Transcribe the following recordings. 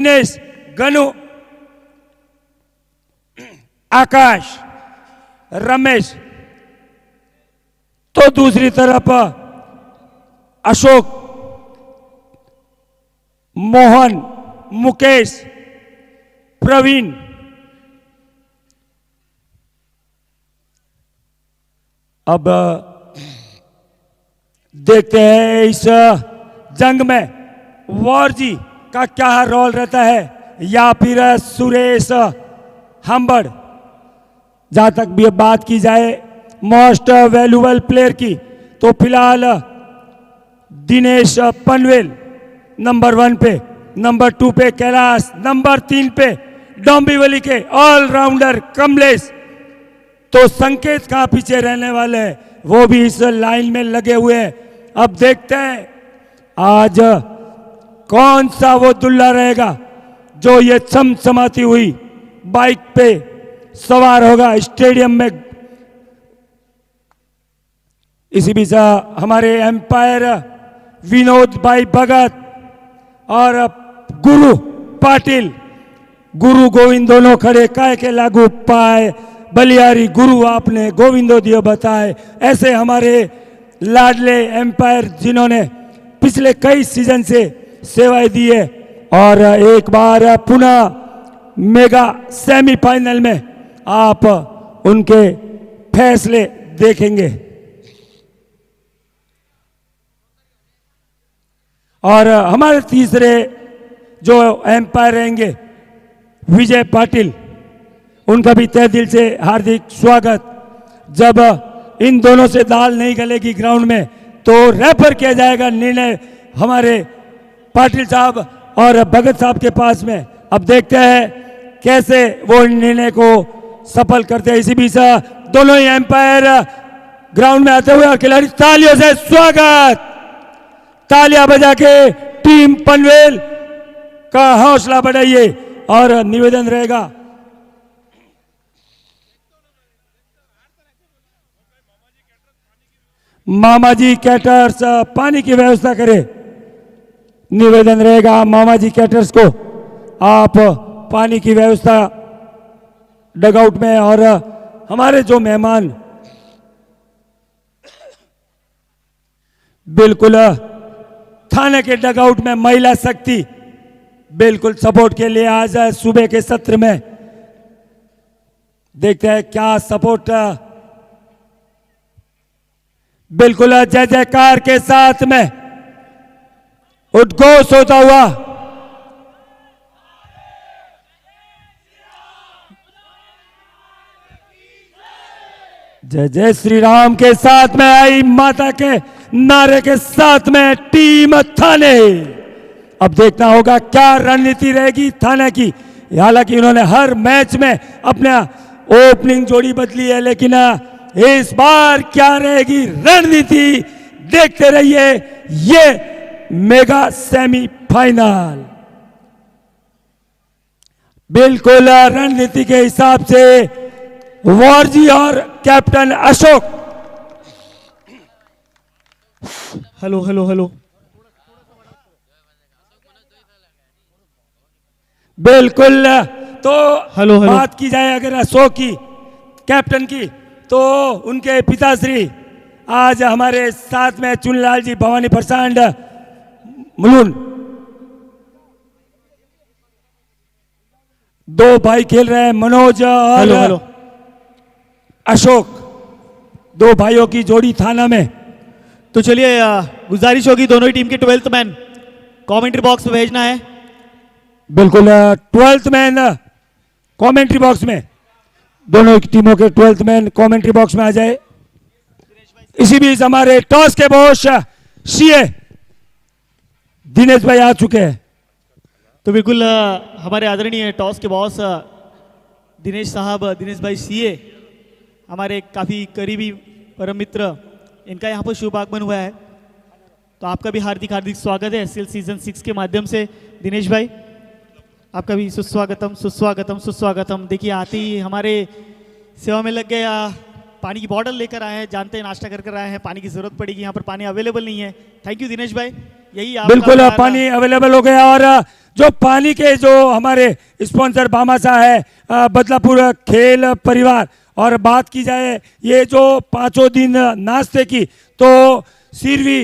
दिनेश, गनु, आकाश, रमेश, तो दूसरी तरफ अशोक, मोहन, मुकेश, प्रवीण, अब देखते हैं इस जंग में वॉर जी का क्या रोल रहता है या फिर सुरेश हम्बड़। जहां तक भी बात की जाए मोस्ट वैल्यूएबल प्लेयर की, तो फिलहाल दिनेश पनवेल नंबर 1 पे, नंबर 2 पे कैलाश, नंबर 3 पे डोंबिवली के ऑलराउंडर कमलेश। तो संकेत कहां पीछे रहने वाले हैं, वो भी इस लाइन में लगे हुए हैं। अब देखते हैं आज कौन सा वो दुल्ला रहेगा जो ये चमचमाती हुई बाइक पे सवार होगा स्टेडियम में। इसी बीच हमारे एम्पायर विनोद भाई भगत और गुरु पाटिल, गुरु गोविंद दोनों खड़े, काय के लागू पाए बलियारी गुरु आपने गोविंदो दियो बताए। ऐसे हमारे लाडले एम्पायर जिन्होंने पिछले कई सीजन से सेवाएं दी है और एक बार पुनः मेगा सेमीफाइनल में आप उनके फैसले देखेंगे। और हमारे तीसरे जो एम्पायर रहेंगे विजय पाटिल, उनका भी तहे दिल से हार्दिक स्वागत। जब इन दोनों से दाल नहीं गलेगी ग्राउंड में तो रेफर किया जाएगा निर्णय हमारे पाटिल साहब और भगत साहब के पास में। अब देखते हैं कैसे वो निर्णय को सफल करते हैं। इसी बीच दोनों ही एम्पायर ग्राउंड में आते हुए और खिलाड़ी तालियों से स्वागत, तालियां बजा के टीम पनवेल का हौसला बढ़ाइए। और निवेदन रहेगा मामाजी कैटर्स पानी की व्यवस्था करें। निवेदन रहेगा मामाजी कैटर्स को आप पानी की व्यवस्था डगआउट में। और हमारे जो मेहमान बिल्कुल थाने के डगआउट में महिला शक्ति बिल्कुल सपोर्ट के लिए आज सुबह के सत्र में देखते हैं क्या सपोर्ट। बिल्कुल जय जयकार के साथ में उद्घोष होता हुआ जय जय श्री राम के साथ में आई माता के नारे के साथ में टीम थाने। अब देखना होगा क्या रणनीति रहेगी थाने की। हालांकि उन्होंने हर मैच में अपना ओपनिंग जोड़ी बदली है, लेकिन इस बार क्या रहेगी रणनीति, देखते रहिए ये मेगा सेमीफाइनल। बिल्कुल रणनीति के हिसाब से वॉरजी और captain Ashok. Hello hello hello, बिल्कुल। तो हेलो हेलो, बात की जाए अगर अशोक की, कैप्टन की, तो उनके पिताश्री आज हमारे साथ में चुनलाल जी भवानी प्रसाद मुलुन, दो भाई खेल रहे हैं मनोज और हेलो हेलो, अशोक, दो भाइयों की जोड़ी थाना में। तो चलिए गुजारिश होगी दोनों ही टीम के 12th मैन कमेंट्री बॉक्स में भेजना है। बिल्कुल 12th मैन कमेंट्री बॉक्स में, दोनों की टीमों के 12th मैन कमेंट्री बॉक्स में आ जाए। इसी बीच हमारे टॉस के बॉस सीए दिनेश भाई आ चुके हैं। तो बिल्कुल हमारे आदरणीय टॉस के बॉस दिनेश साहब, दिनेश भाई सीए, हमारे काफ़ी करीबी परम मित्र, इनका यहाँ पर शुभ आगमन हुआ है। तो आपका भी हार्दिक हार्दिक स्वागत है एसएल सीजन 6 के माध्यम से। दिनेश भाई आपका भी सुस्वागतम सुस्वागतम सुस्वागतम। देखिए आते ही हमारे सेवा में लग गए, पानी की बॉटल लेकर आए हैं, जानते हैं नाश्ता कर आए हैं, पानी की जरूरत पड़ेगी, यहाँ पर पानी अवेलेबल नहीं है। थैंक यू दिनेश भाई, यही बिल्कुल पानी अवेलेबल हो गया। और जो पानी के जो हमारे स्पॉन्सर बामासा है, बदलापुर खेल परिवार, और बात की जाए ये जो 5 दिन नाश्ते की, तो सिरवी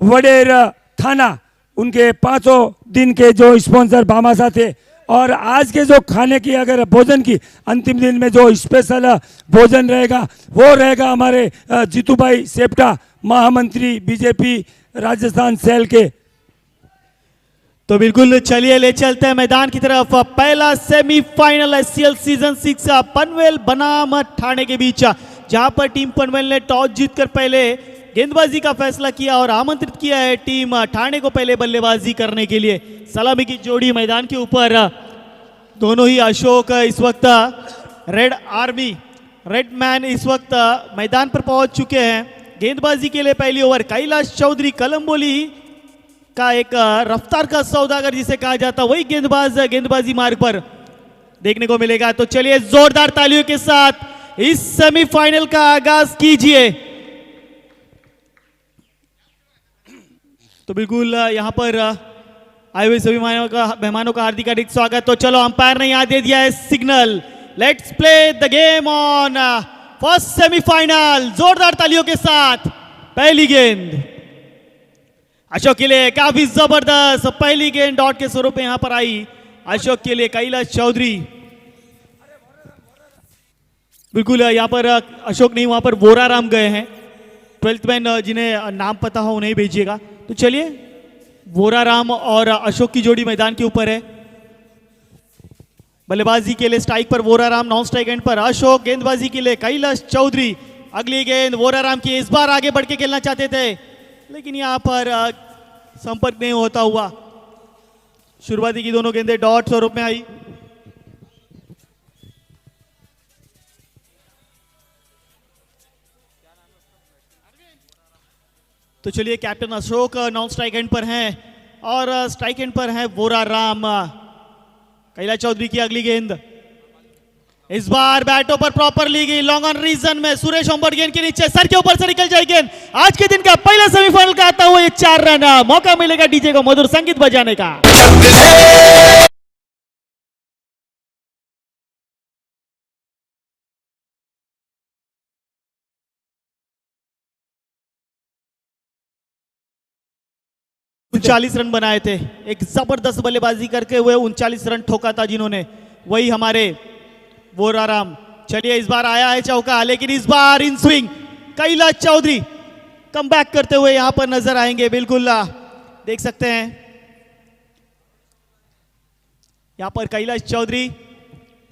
वडेर थाना उनके 5 दिन के जो स्पॉन्सर बामासा थे। और आज के जो खाने की अगर भोजन की अंतिम दिन में जो स्पेशल भोजन रहेगा वो रहेगा हमारे जीतू भाई सेप्टा, महामंत्री बीजेपी राजस्थान सेल के। तो बिल्कुल चलिए ले चलते हैं मैदान की तरफ। पहला सेमीफाइनल एससीएल सीजन 6 पनवेल बनाम ठाणे के बीच, जहां पर टीम पनवेल ने टॉस जीतकर पहले गेंदबाजी का फैसला किया और आमंत्रित किया है टीम ठाणे को पहले बल्लेबाजी करने के लिए। सलामी की जोड़ी मैदान के ऊपर, दोनों ही अशोक इस वक्त रेड मैन इस वक्त मैदान पर पहुंच चुके हैं। गेंदबाजी के लिए पहली ओवर कैलाश चौधरी कलम्बोली का एक रफ्तार का सौदागर जिसे कहा जाता, वही गेंदबाजी मार्ग पर देखने को मिलेगा। तो चलिए जोरदार तालियों के साथ इस सेमीफाइनल का आगाज कीजिए। तो बिल्कुल यहां पर आए हुए सभी मेहमानों का हार्दिक हार्दिक स्वागत। तो चलो अंपायर ने यहां दे दिया है signal, let's play the game on first semifinal. जोरदार तालियों के साथ पहली गेंद अशोक के लिए, काफी जबरदस्त पहली गेंद डॉट के स्वरूप में यहां पर आई अशोक के लिए कैलाश चौधरी। बिल्कुल यहां पर अशोक नहीं, वहां पर वोराराम गए हैं। 12th मैन जिन्हें नाम पता हो उन्हें भेजिएगा। तो चलिए वोराराम और अशोक की जोड़ी मैदान के ऊपर है। बल्लेबाजी के लिए स्ट्राइक पर वोराराम, नॉन स्ट्राइक एंड पर अशोक, गेंदबाजी के लिए कैलाश चौधरी। अगली गेंद वोराराम की, इस बार आगे बढ़ के खेलना चाहते थे लेकिन यहां पर संपर्क नहीं होता हुआ। शुरुआती की दोनों गेंदें डॉट स्वरूप में आई। तो चलिए captain Ashok non strike and पर हैं और स्ट्राइक एंड पर हैं वोराराम। कैलाश चौधरी की अगली गेंद, इस बार बैटों पर प्रॉपरली गई, लॉन्ग ऑन रीजन में सुरेश ओंबट गेंद के नीचे सर के ऊपर से निकल जाए गेंद। आज के दिन का पहला सेमीफाइनल का आता हुआ ये 4 रन, मौका मिलेगा डीजे को मधुर संगीत बजाने का। उनचालीस रन बनाए थे, एक जबरदस्त बल्लेबाजी करके हुए 39 रन ठोका था जिन्होंने, वही हमारे वोराराम। चलिए इस बार आया है चौका, लेकिन इस बार in swing Kailash Choudhary come back करते हुए यहां पर नजर आएंगे। बिल्कुल देख सकते हैं यहां पर कैलाश चौधरी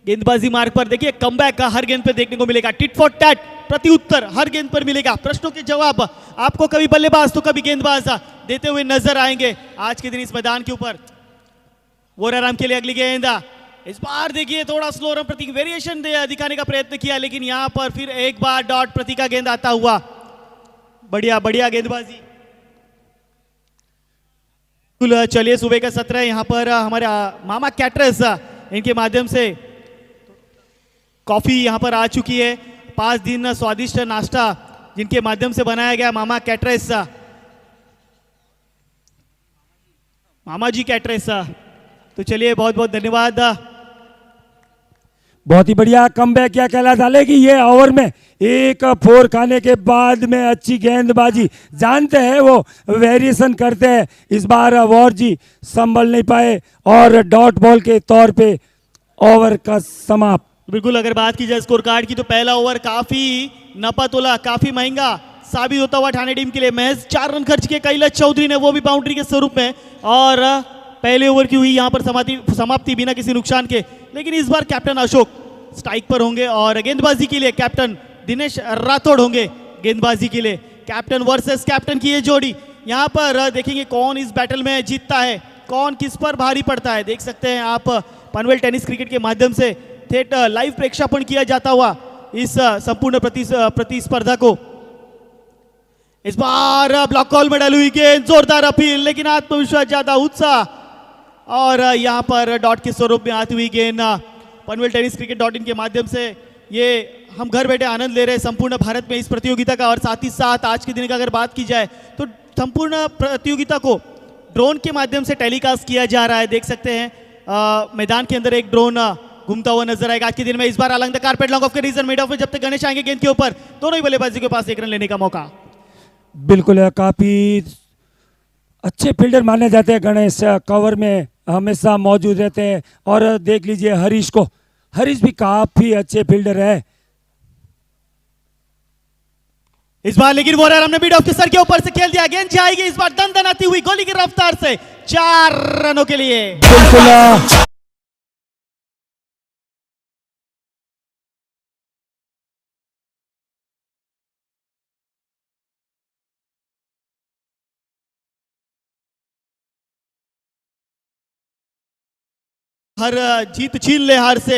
गेंदबाजी मार्ग पर। देखिए कमबैक का हर गेंद पे देखने को मिलेगा, टिट फॉर टैट प्रति उत्तर हर गेंद पर मिलेगा। प्रश्नों के जवाब आपको कभी बल्लेबाज तो कभी गेंदबाज देते हुए नजर आएंगे आज के दिन इस मैदान के ऊपर। वोराराम के लिए अगली गेंद, इस बार देखिए थोड़ा स्लो रन प्रति वेरिएशन दिखाने का प्रयत्न किया, लेकिन यहां पर फिर एक बार डॉट प्रति का गेंद आता हुआ। बढ़िया बढ़िया गेंदबाजी। चलिए सुबह का सत्र है, यहां पर हमारे मामा कैटरर्स इनके माध्यम से कॉफी यहां पर आ चुकी है। 5 दिन स्वादिष्ट नाश्ता जिनके माध्यम से बनाया गया मामा कैटरर्स, मामा जी कैटरर्स। तो चलिए बहुत बहुत धन्यवाद। बहुत ही बढ़िया कमबैक किया कैलाश डाले कि ये ओवर में 1 4 खाने के बाद में अच्छी गेंदबाजी, जानते हैं वो वेरिएशन करते हैं। इस बार वॉर जी संभल नहीं पाए और डॉट बॉल के तौर पे ओवर का समाप्त। बिल्कुल अगर बात की जाए स्कोर कार्ड की तो पहला ओवर काफी नपा-तोला, काफी महंगा साबित होता हुआ ठाणे टीम के लिए। महज 4 रन खर्च किए कैलाश चौधरी ने, वो भी बाउंड्री के स्वरूप में, और पहले ओवर की हुई यहां पर समाप्ति बिना किसी नुकसान के। लेकिन इस बार कैप्टन अशोक स्ट्राइक पर होंगे और गेंदबाजी के लिए कैप्टन दिनेश राठौड़ होंगे। गेंदबाजी के लिए कैप्टन वर्सेस कैप्टन की ये जोड़ी, यहां पर देखेंगे कौन इस बैटल में जीतता है, कौन किस पर भारी पड़ता है। देख सकते हैं आप पनवेल टेनिस क्रिकेट के माध्यम से थेट लाइव प्रेक्षापण किया जाता हुआ इस संपूर्ण प्रतिस्पर्धा को। इस बार ब्लॉक कॉल में डाली हुई गेंद, जोरदार अपील, लेकिन आत्मविश्वास ज्यादा, उत्साह, और यहां पर डॉट के स्वरूप में आती हुई गेंद। पनवेल टेनिस क्रिकेट .in के माध्यम से ये हम घर बैठे आनंद ले रहे हैं संपूर्ण भारत में इस प्रतियोगिता का। और साथ ही साथ आज के दिन की अगर बात की जाए तो संपूर्ण प्रतियोगिता को ड्रोन के माध्यम से टेलीकास्ट किया जा रहा है। देख सकते हैं मैदान के अंदर एक ड्रोन घूमता हुआ नजर आएगा। आज के दिन में इस बार along the carpet long off के रीजन मिड ऑफ में जब तक गणेश आएंगे गेंद के ऊपर, दोनों ही बल्लेबाजी के पास एक रन लेने का मौका। बिल्कुल काफी अच्छे फील्डर माने जाते हैं गणेश, कवर में हमेशा मौजूद रहते हैं। और देख लीजिए हरीश को, हरीश भी काफी अच्छे फील्डर है। इस बार लेकिन वॉरर हमने मिड ऑफ के सर के ऊपर से खेल दिया, गेंद जाएगी इस बार दनदनाती हुई गोली की रफ्तार से 4 रनों के लिए। बिल्कुल हर जीत छीन ले हार से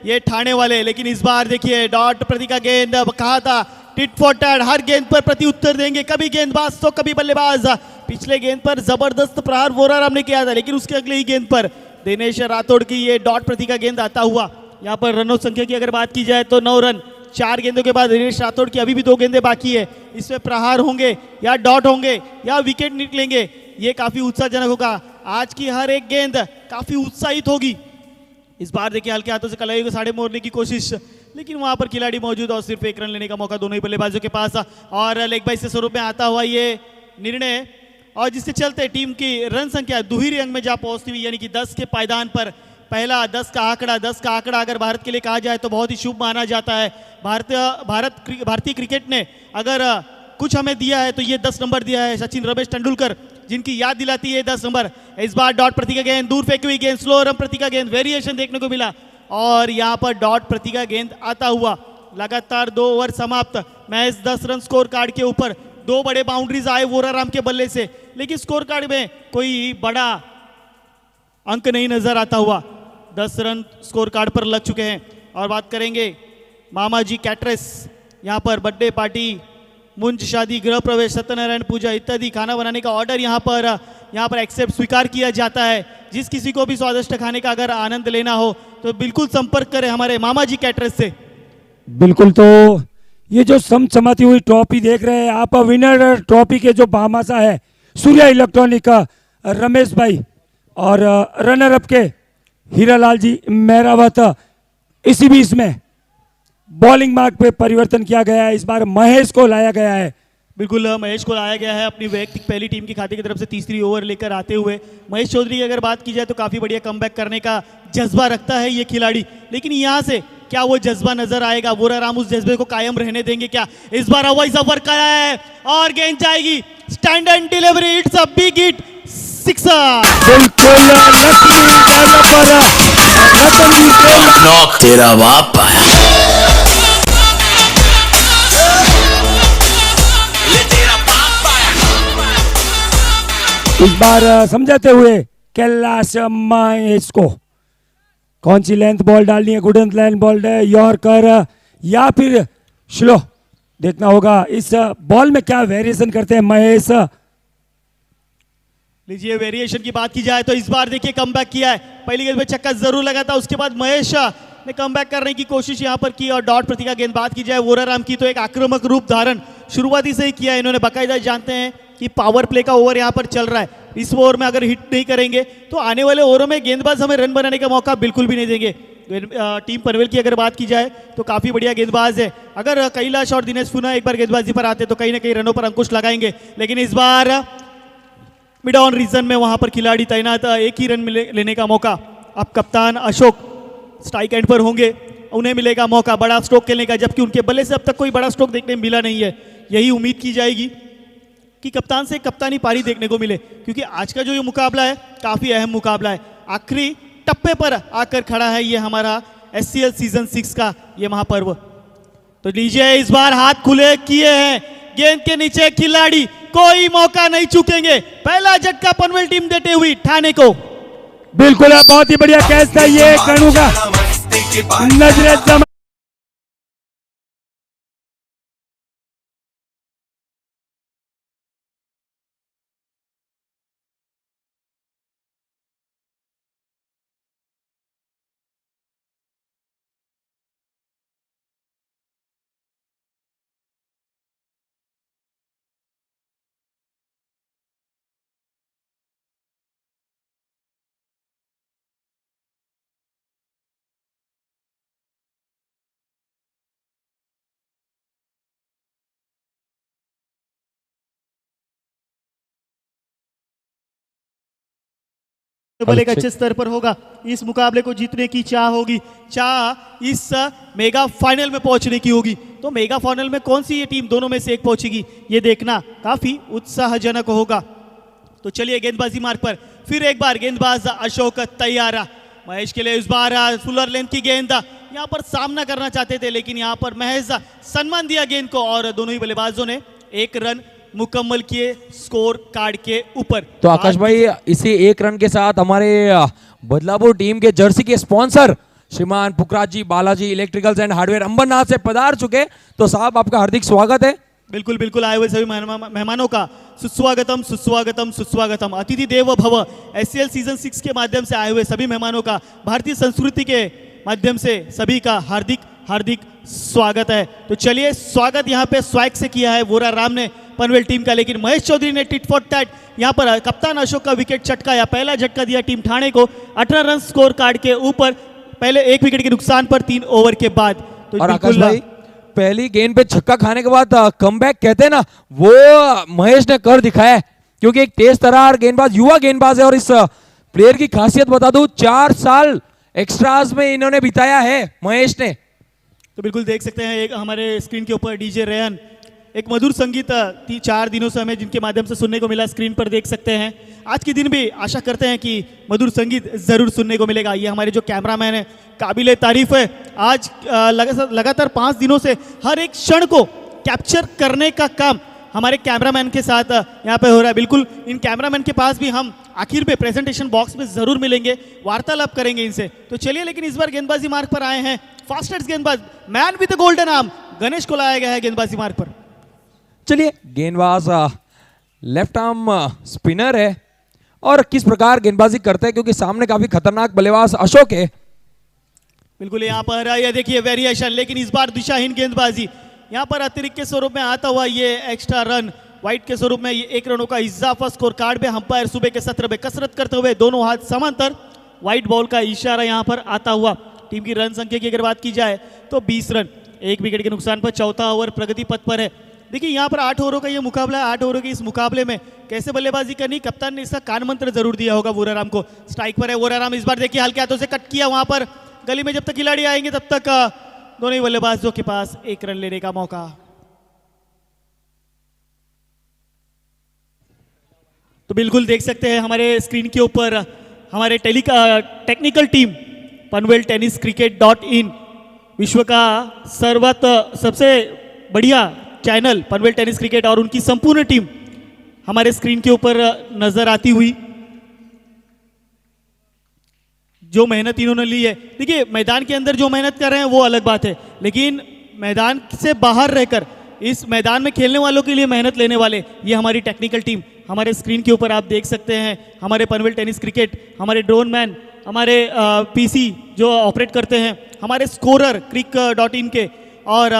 ये ठाणे वाले, लेकिन इस बार देखिए डॉट प्रति का गेंद कहा था टिट फॉर टैट, हर गेंद पर प्रति उत्तर देंगे, कभी गेंदबाज तो कभी बल्लेबाज। पिछले गेंद पर जबरदस्त प्रहार वोराराम ने किया था, लेकिन उसके अगले ही गेंद पर दिनेश राठौड़ की ये डॉट प्रति का गेंद आता हुआ। यहाँ पर रनों संख्या की अगर बात की जाए तो 9 रन, 4 गेंदों के बाद दिनेश राठौड़ की अभी भी 2 गेंदें बाकी है। इसमें प्रहार होंगे या डॉट होंगे या विकेट निकलेंगे, ये काफी उत्साहजनक होगा। आज की हर एक गेंद काफी उत्साहित होगी। इस बार देखिए हल्के हाथों से कलाई को साड़े मोड़ने की कोशिश, लेकिन वहां पर खिलाड़ी मौजूद और सिर्फ एक रन लेने का मौका दोनों ही बल्लेबाजों के पास। और लेग बाई से स्वरूप में आता हुआ ये निर्णय, और जिसके चलते टीम की रन संख्या दुहिरी अंक में जा पहुंचती हुई, यानी कि 10 के पायदान पर। पहला 10 का आंकड़ा अगर भारत के लिए कहा जाए तो बहुत ही शुभ माना जाता है। भारतीय क्रिकेट ने अगर कुछ हमें दिया है तो ये 10 नंबर दिया है। सचिन रमेश तेंदुलकर जिनकी याद दिलाती है 10 नंबर। इस बार डॉट प्रति का गेंद, दूर फेंकी हुई गेंद, स्लो रन प्रति का गेंद, वेरिएशन देखने को मिला। और यहाँ पर डॉट प्रति का गेंद आता हुआ। लगातार 2 ओवर समाप्त, मैच 10 रन स्कोर कार्ड के ऊपर। 2 बड़े बाउंड्रीज आए वोराराम के बल्ले से, लेकिन स्कोर कार्ड में कोई बड़ा अंक नहीं नजर आता हुआ। 10 रन स्कोर कार्ड पर लग चुके हैं। और बात करेंगे मामाजी कैटरेस, यहाँ पर बर्थडे पार्टी, मुंज शादी, गृह प्रवेश, सत्यनारायण पूजा इत्यादि खाना बनाने का ऑर्डर यहाँ पर एक्सेप्ट स्वीकार किया जाता है। जिस किसी को भी स्वादिष्ट खाने का अगर आनंद लेना हो तो बिल्कुल संपर्क करें हमारे मामाजी कैटरेस से। बिल्कुल, तो ये जो चमचमाती हुई ट्रॉफी देख रहे हैं आप, विनर ट्रॉफी के जो भामाशा है सूर्या इलेक्ट्रॉनिक का रमेश भाई, और रनर अप के हीरालाल जी मेहरावत। इसी बीच में बॉलिंग मार्क पे परिवर्तन किया गया है, इस बार महेश को लाया गया है। बिल्कुल, महेश को लाया गया है अपनी वैयक्तिक पहली टीम की खाते की तरफ से तीसरी ओवर लेकर आते हुए। महेश चौधरी की अगर बात की जाए तो काफी बढ़िया कमबैक करने का जज्बा रखता है ये खिलाड़ी, लेकिन यहाँ से क्या वो जज्बा नजर आएगा? वोराराम उस जज्बे को कायम रहने देंगे क्या? इस बार अवॉइस ओवर कराया है और गेंद जाएगी, stand and delivery, it's a big hit, sixer. बिल्कुल, नॉक तेरा बाप आया। इस बार समझाते हुए कैलाश महेश को कौन सी लेंथ बॉल डालनी है, गुडन लेंथ बॉल है, यॉर्कर या फिर स्लो, देखना होगा इस बॉल में क्या वेरिएशन करते हैं महेश। लीजिए, वेरिएशन की बात की जाए तो इस बार देखिए कमबैक किया है। पहली गेंद में छक्का जरूर लगा था, उसके बाद महेश ने कमबैक करने की कोशिश यहां पर की। और डॉट प्रति का गेंद बात की जाए वोराराम की तो एक आक्रामक रूप धारण शुरुआती से ही किया है इन्होंने। बाकायदा जानते हैं कि पावर प्ले का ओवर यहां पर चल रहा है, इस ओवर में अगर हिट नहीं करेंगे तो आने वाले ओवरों में गेंदबाज हमें रन बनाने का मौका बिल्कुल भी नहीं देंगे। टीम पनवेल की अगर बात की जाए तो काफी बढ़िया गेंदबाज है। अगर कैलाश और दिनेश पुनः एक बार गेंदबाजी पर आते तो कहीं ना कहीं रनों पर अंकुश लगाएंगे, लेकिन इस बार मिड ऑन रीजन में वहां पर खिलाड़ी तैनात, एक ही रन लेने का मौका। अब कप्तान अशोक स्ट्राइक एंड पर होंगे, उन्हें मिलेगा मौका बड़ा स्ट्रोक खेलने का, जबकि उनके बल्ले से अब तक कोई बड़ा स्ट्रोक देखने मिला नहीं है। यही उम्मीद की जाएगी कि कप्तान से कप्तानी पारी देखने को मिले, क्योंकि आज का जो ये मुकाबला है काफी अहम मुकाबला है। आखिरी टप्पे पर आकर खड़ा है ये हमारा SCL सीजन 6 का ये महापर्व। तो लीजिए, इस बार हाथ खुले किए हैं, गेंद के नीचे खिलाड़ी, कोई मौका नहीं चूकेंगे। पहला झटका पनवेल टीम देते हुई ठाणे को। बिल्कुल, बहुत ही बढ़िया कैच था ये गणू का, नजरे बल्ले का अच्छे स्तर पर होगा। इस मुकाबले को जीतने की चाह होगी, चाह इस मेगा फाइनल में पहुंचने की होगी। तो मेगा फाइनल में कौन सी ये टीम दोनों में से एक पहुंचेगी, ये देखना काफी उत्साहजनक होगा। तो चलिए गेंदबाजी मार्ग पर फिर एक बार गेंदबाज अशोक तैयार। महेश के लिए इस बार फुलर लेंथ की गेंद, यहाँ पर सामना करना चाहते थे लेकिन यहाँ पर महज सम्मान दिया गेंद को और दोनों ही बल्लेबाजों ने एक रन मुकम्मल किए स्कोर कार्ड के ऊपर। तो आकाश भाई इसी एक रन के साथ हमारे बदलापुर टीम के जर्सी के स्पॉन्सर श्रीमान Pukhraj ji Balaji electricals and hardware Ambernath से पधार चुके। तो साहब आपका हार्दिक स्वागत है। बिल्कुल बिल्कुल, आए हुए सभी मेहमानों का सुस्वागतम सुस्वागतम सुस्वागतम। अतिथि देवो भव एससीएल सीजन 6 के माध्यम से आए हुए सभी मेहमानों का भारतीय संस्कृति के माध्यम से सभी का हार्दिक हार्दिक स्वागत है। तो चलिए स्वागत यहाँ पे स्वैग से किया है वोरा राम ने पनवेल टीम का, लेकिन महेश चौधरी ने टिट फॉर टैट यहाँ पर कप्तान अशोक का विकेट चटकाया। पहला झटका दिया टीम ठाणे को 18 रन स्कोर कार्ड के ऊपर, पहले एक विकेट के नुकसान पर 3 ओवर के बाद। तो और आकाश भाई पहली गेंद पे छक्का खाने के बाद कमबैक कहते हैं ना, वो महेश ने कर दिखाया है क्योंकि एक तेज तरार गेंदबाज, युवा गेंदबाज है। और इस प्लेयर की खासियत बता दूं, 4 साल एक्स्ट्रास में इन्होंने बिताया है महेश ने। तो बिल्कुल देख सकते हैं एक हमारे स्क्रीन के ऊपर डीजे रेयन, एक मधुर संगीत 4 दिनों से हमें जिनके माध्यम से सुनने को मिला, स्क्रीन पर देख सकते हैं। आज के दिन भी आशा करते हैं कि मधुर संगीत जरूर सुनने को मिलेगा। ये हमारे जो कैमरामैन है काबिले तारीफ है, आज लगातार 5 दिनों से हर एक क्षण को कैप्चर करने का काम हमारे कैमरामैन के साथ यहाँ पे हो रहा है। बिल्कुल इन कैमरामैन के पास भी हम आखिर में प्रेजेंटेशन बॉक्स में जरूर मिलेंगे, वार्तालाप करेंगे इनसे। तो चलिए, लेकिन इस बार गेंदबाजी मार्ग पर आए हैं फास्टेस्ट गेंदबाज, man with golden arm Ganesh को लाया गया है गेंदबाजी मार्ग पर। चलिए, गेंदबाज लेफ्ट आर्म स्पिनर है और किस प्रकार गेंदबाजी करते हैं क्योंकि सामने काफी खतरनाक बल्लेबाज अशोक है। बिल्कुल यहाँ पर ये देखिए वेरिएशन, लेकिन इस बार दिशाहीन गेंदबाजी, यहाँ पर अतिरिक्त के स्वरूप में आता हुआ ये एक्स्ट्रा रन, वाइट के स्वरूप में ये 1 रनों का इजाफा स्कोर कार्ड में। अंपायर सुबह के सत्र में कसरत करते हुए दोनों हाथ समांतर, व्हाइट बॉल का इशारा यहाँ पर आता हुआ। टीम की रन संख्या की अगर बात की जाए तो 20 रन, 1 विकेट के नुकसान पर चौथा ओवर प्रगति पथ पर है। देखिए यहाँ पर 8 ओवरों का ये मुकाबला है। 8 ओवरों के इस मुकाबले में कैसे बल्लेबाजी करनी, कप्तान ने इसका कान मंत्र जरूर दिया होगा वोराराम को। स्ट्राइक पर है वोराराम, इस बार देखिए हल्के हाथों से कट किया वहां पर गली में। जब तक खिलाड़ी आएंगे तब तक दोनों ही बल्लेबाजों के पास 1 रन लेने का मौका। तो बिल्कुल देख सकते हैं हमारे स्क्रीन के ऊपर हमारे टेक्निकल टीम पनवेल टेनिस क्रिकेट.in, विश्व का सबसे बढ़िया चैनल पनवेल टेनिस क्रिकेट और उनकी संपूर्ण टीम हमारे स्क्रीन के ऊपर नजर आती हुई। जो मेहनत इन्होंने ली है, देखिए मैदान के अंदर जो मेहनत कर रहे हैं वो अलग बात है, लेकिन मैदान से बाहर रहकर इस मैदान में खेलने वालों के लिए मेहनत लेने वाले ये हमारी टेक्निकल टीम हमारे स्क्रीन के ऊपर आप देख सकते हैं। हमारे पनवेल टेनिस क्रिकेट, हमारे ड्रोन मैन, हमारे पीसी जो ऑपरेट करते हैं, हमारे स्कोरर क्रिक.in के, और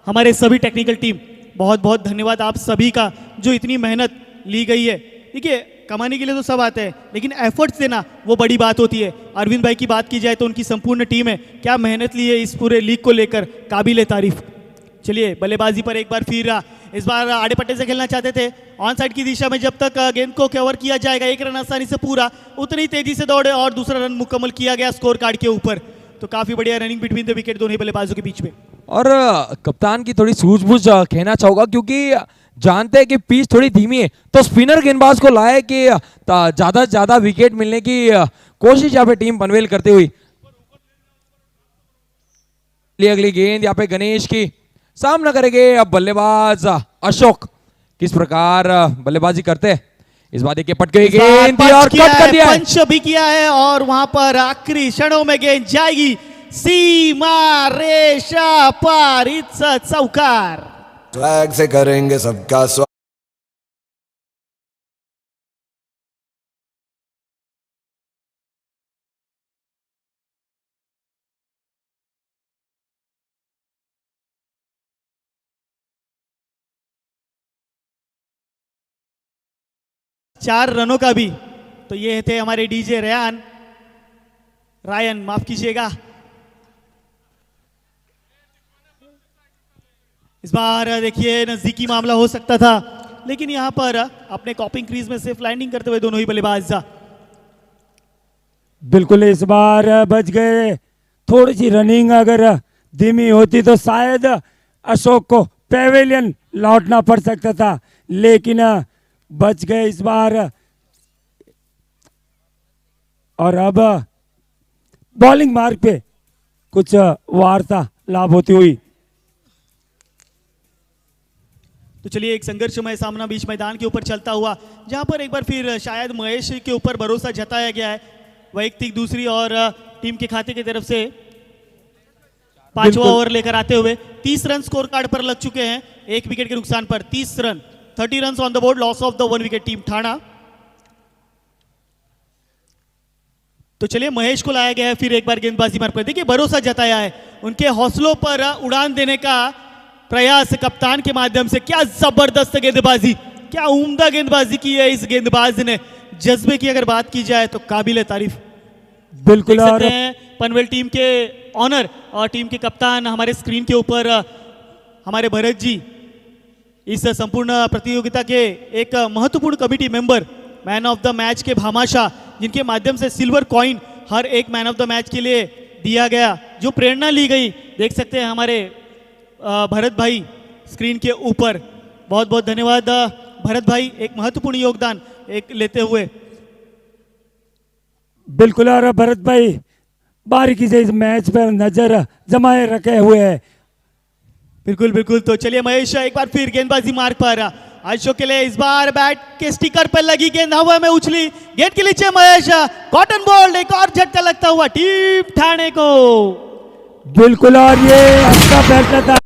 हमारे सभी टेक्निकल टीम, बहुत बहुत धन्यवाद आप सभी का जो इतनी मेहनत ली गई है। देखिए कमाने के लिए तो सब आते हैं, लेकिन एफर्ट्स देना वो बड़ी बात होती है। अरविंद भाई की बात की जाए तो उनकी संपूर्ण टीम है, क्या मेहनत ली है इस पूरे लीग को लेकर, काबिले तारीफ। चलिए बल्लेबाजी पर एक बार फिर, इस बार आड़े पट्टे से खेलना चाहते थे, ऑन साइड की दिशा में जब तक गेंद को कवर किया जाएगा 1 रन आसानी से पूरा, उतनी तेजी से दौड़े और दूसरा रन मुकम्मल किया गया स्कोर कार्ड के ऊपर। तो काफी बढ़िया रनिंग बिटवीन द विकेट दोनों ही बल्लेबाजों के बीच में। और कप्तान की थोड़ी सूझबूझ कहना चाहूंगा क्योंकि जानते हैं कि पिच थोड़ी धीमी है, तो स्पिनर गेंदबाज को लाए कि ज्यादा से ज्यादा विकेट मिलने की कोशिश यहाँ पे टीम पनवेल करते हुई। अगली गेंद यहाँ पे गणेश की, सामना करेंगे अब बल्लेबाज अशोक। किस प्रकार बल्लेबाजी करते हैं इस बार, देखिए पट गई गेंद और कट कर दिया, पंच भी किया है और वहां पर आखिरी क्षणों में गेंद जाएगी सीमा रेशा पार, चौकार। स्वैग से करेंगे सबका स्वागत। चार रनों का भी, तो ये थे हमारे डीजे रायन, माफ कीजिएगा। इस बार देखिए नजदीकी मामला हो सकता था, लेकिन यहां पर अपने कॉपिंग क्रीज में सेफ लैंडिंग करते हुए दोनों ही बल्लेबाज बिल्कुल इस बार बच गए। थोड़ी सी रनिंग अगर धीमी होती तो शायद अशोक को पेवेलियन लौटना पड़ सकता था, लेकिन बच गए इस बार। और अब बॉलिंग मार्ग पे कुछ वार्ता लाभ होती हुई। तो चलिए एक संघर्षमय सामना बीच मैदान के ऊपर चलता हुआ, जहां पर एक बार फिर शायद महेश के ऊपर भरोसा जताया गया है। वैयक्तिक दूसरी और टीम के खाते की तरफ से 5वां ओवर लेकर आते हुए 30 रन स्कोर कार्ड पर लग चुके हैं, 1 विकेट के नुकसान पर 30 run, 30 run on the board, loss of the 1 wicket team Thane. तो चलिए महेश को लाया गया है फिर एक बार गेंदबाजी मार्ग पर। देखिए भरोसा जताया है, उनके हौसलों पर उड़ान देने का प्रयास कप्तान के माध्यम से। क्या जबरदस्त गेंदबाजी, क्या उम्दा गेंदबाजी की है इस गेंदबाज ने। जज्बे की अगर बात की जाए तो काबिल तारीफ। बिल्कुल। देख और सकते हैं पनवेल टीम के ऑनर और टीम के कप्तान हमारे स्क्रीन के ऊपर हमारे भरत जी, इस संपूर्ण प्रतियोगिता के एक महत्वपूर्ण committee member, man of the match के भामाशाह, जिनके माध्यम से सिल्वर कॉइन हर एक मैन ऑफ द मैच के लिए दिया गया, जो प्रेरणा ली गई। देख सकते हैं हमारे भरत भाई स्क्रीन के ऊपर। बहुत बहुत धन्यवाद भरत भाई, एक महत्वपूर्ण योगदान एक लेते हुए। बिल्कुल। और भरत भाई बारीकी से इस मैच पर नजर जमाए रखे हुए हैं। बिल्कुल बिल्कुल। तो चलिए महेश एक बार फिर गेंदबाजी मार्ग पर अशोक के लिए। इस बार बैट के स्टिकर पर लगी गेंद हवा में उछली, गेंद के नीचे महेश, कॉटन बॉल, एक और झटका लगता हुआ टीम ठाणे को। बिल्कुल। और ये अच्छा फैसला था।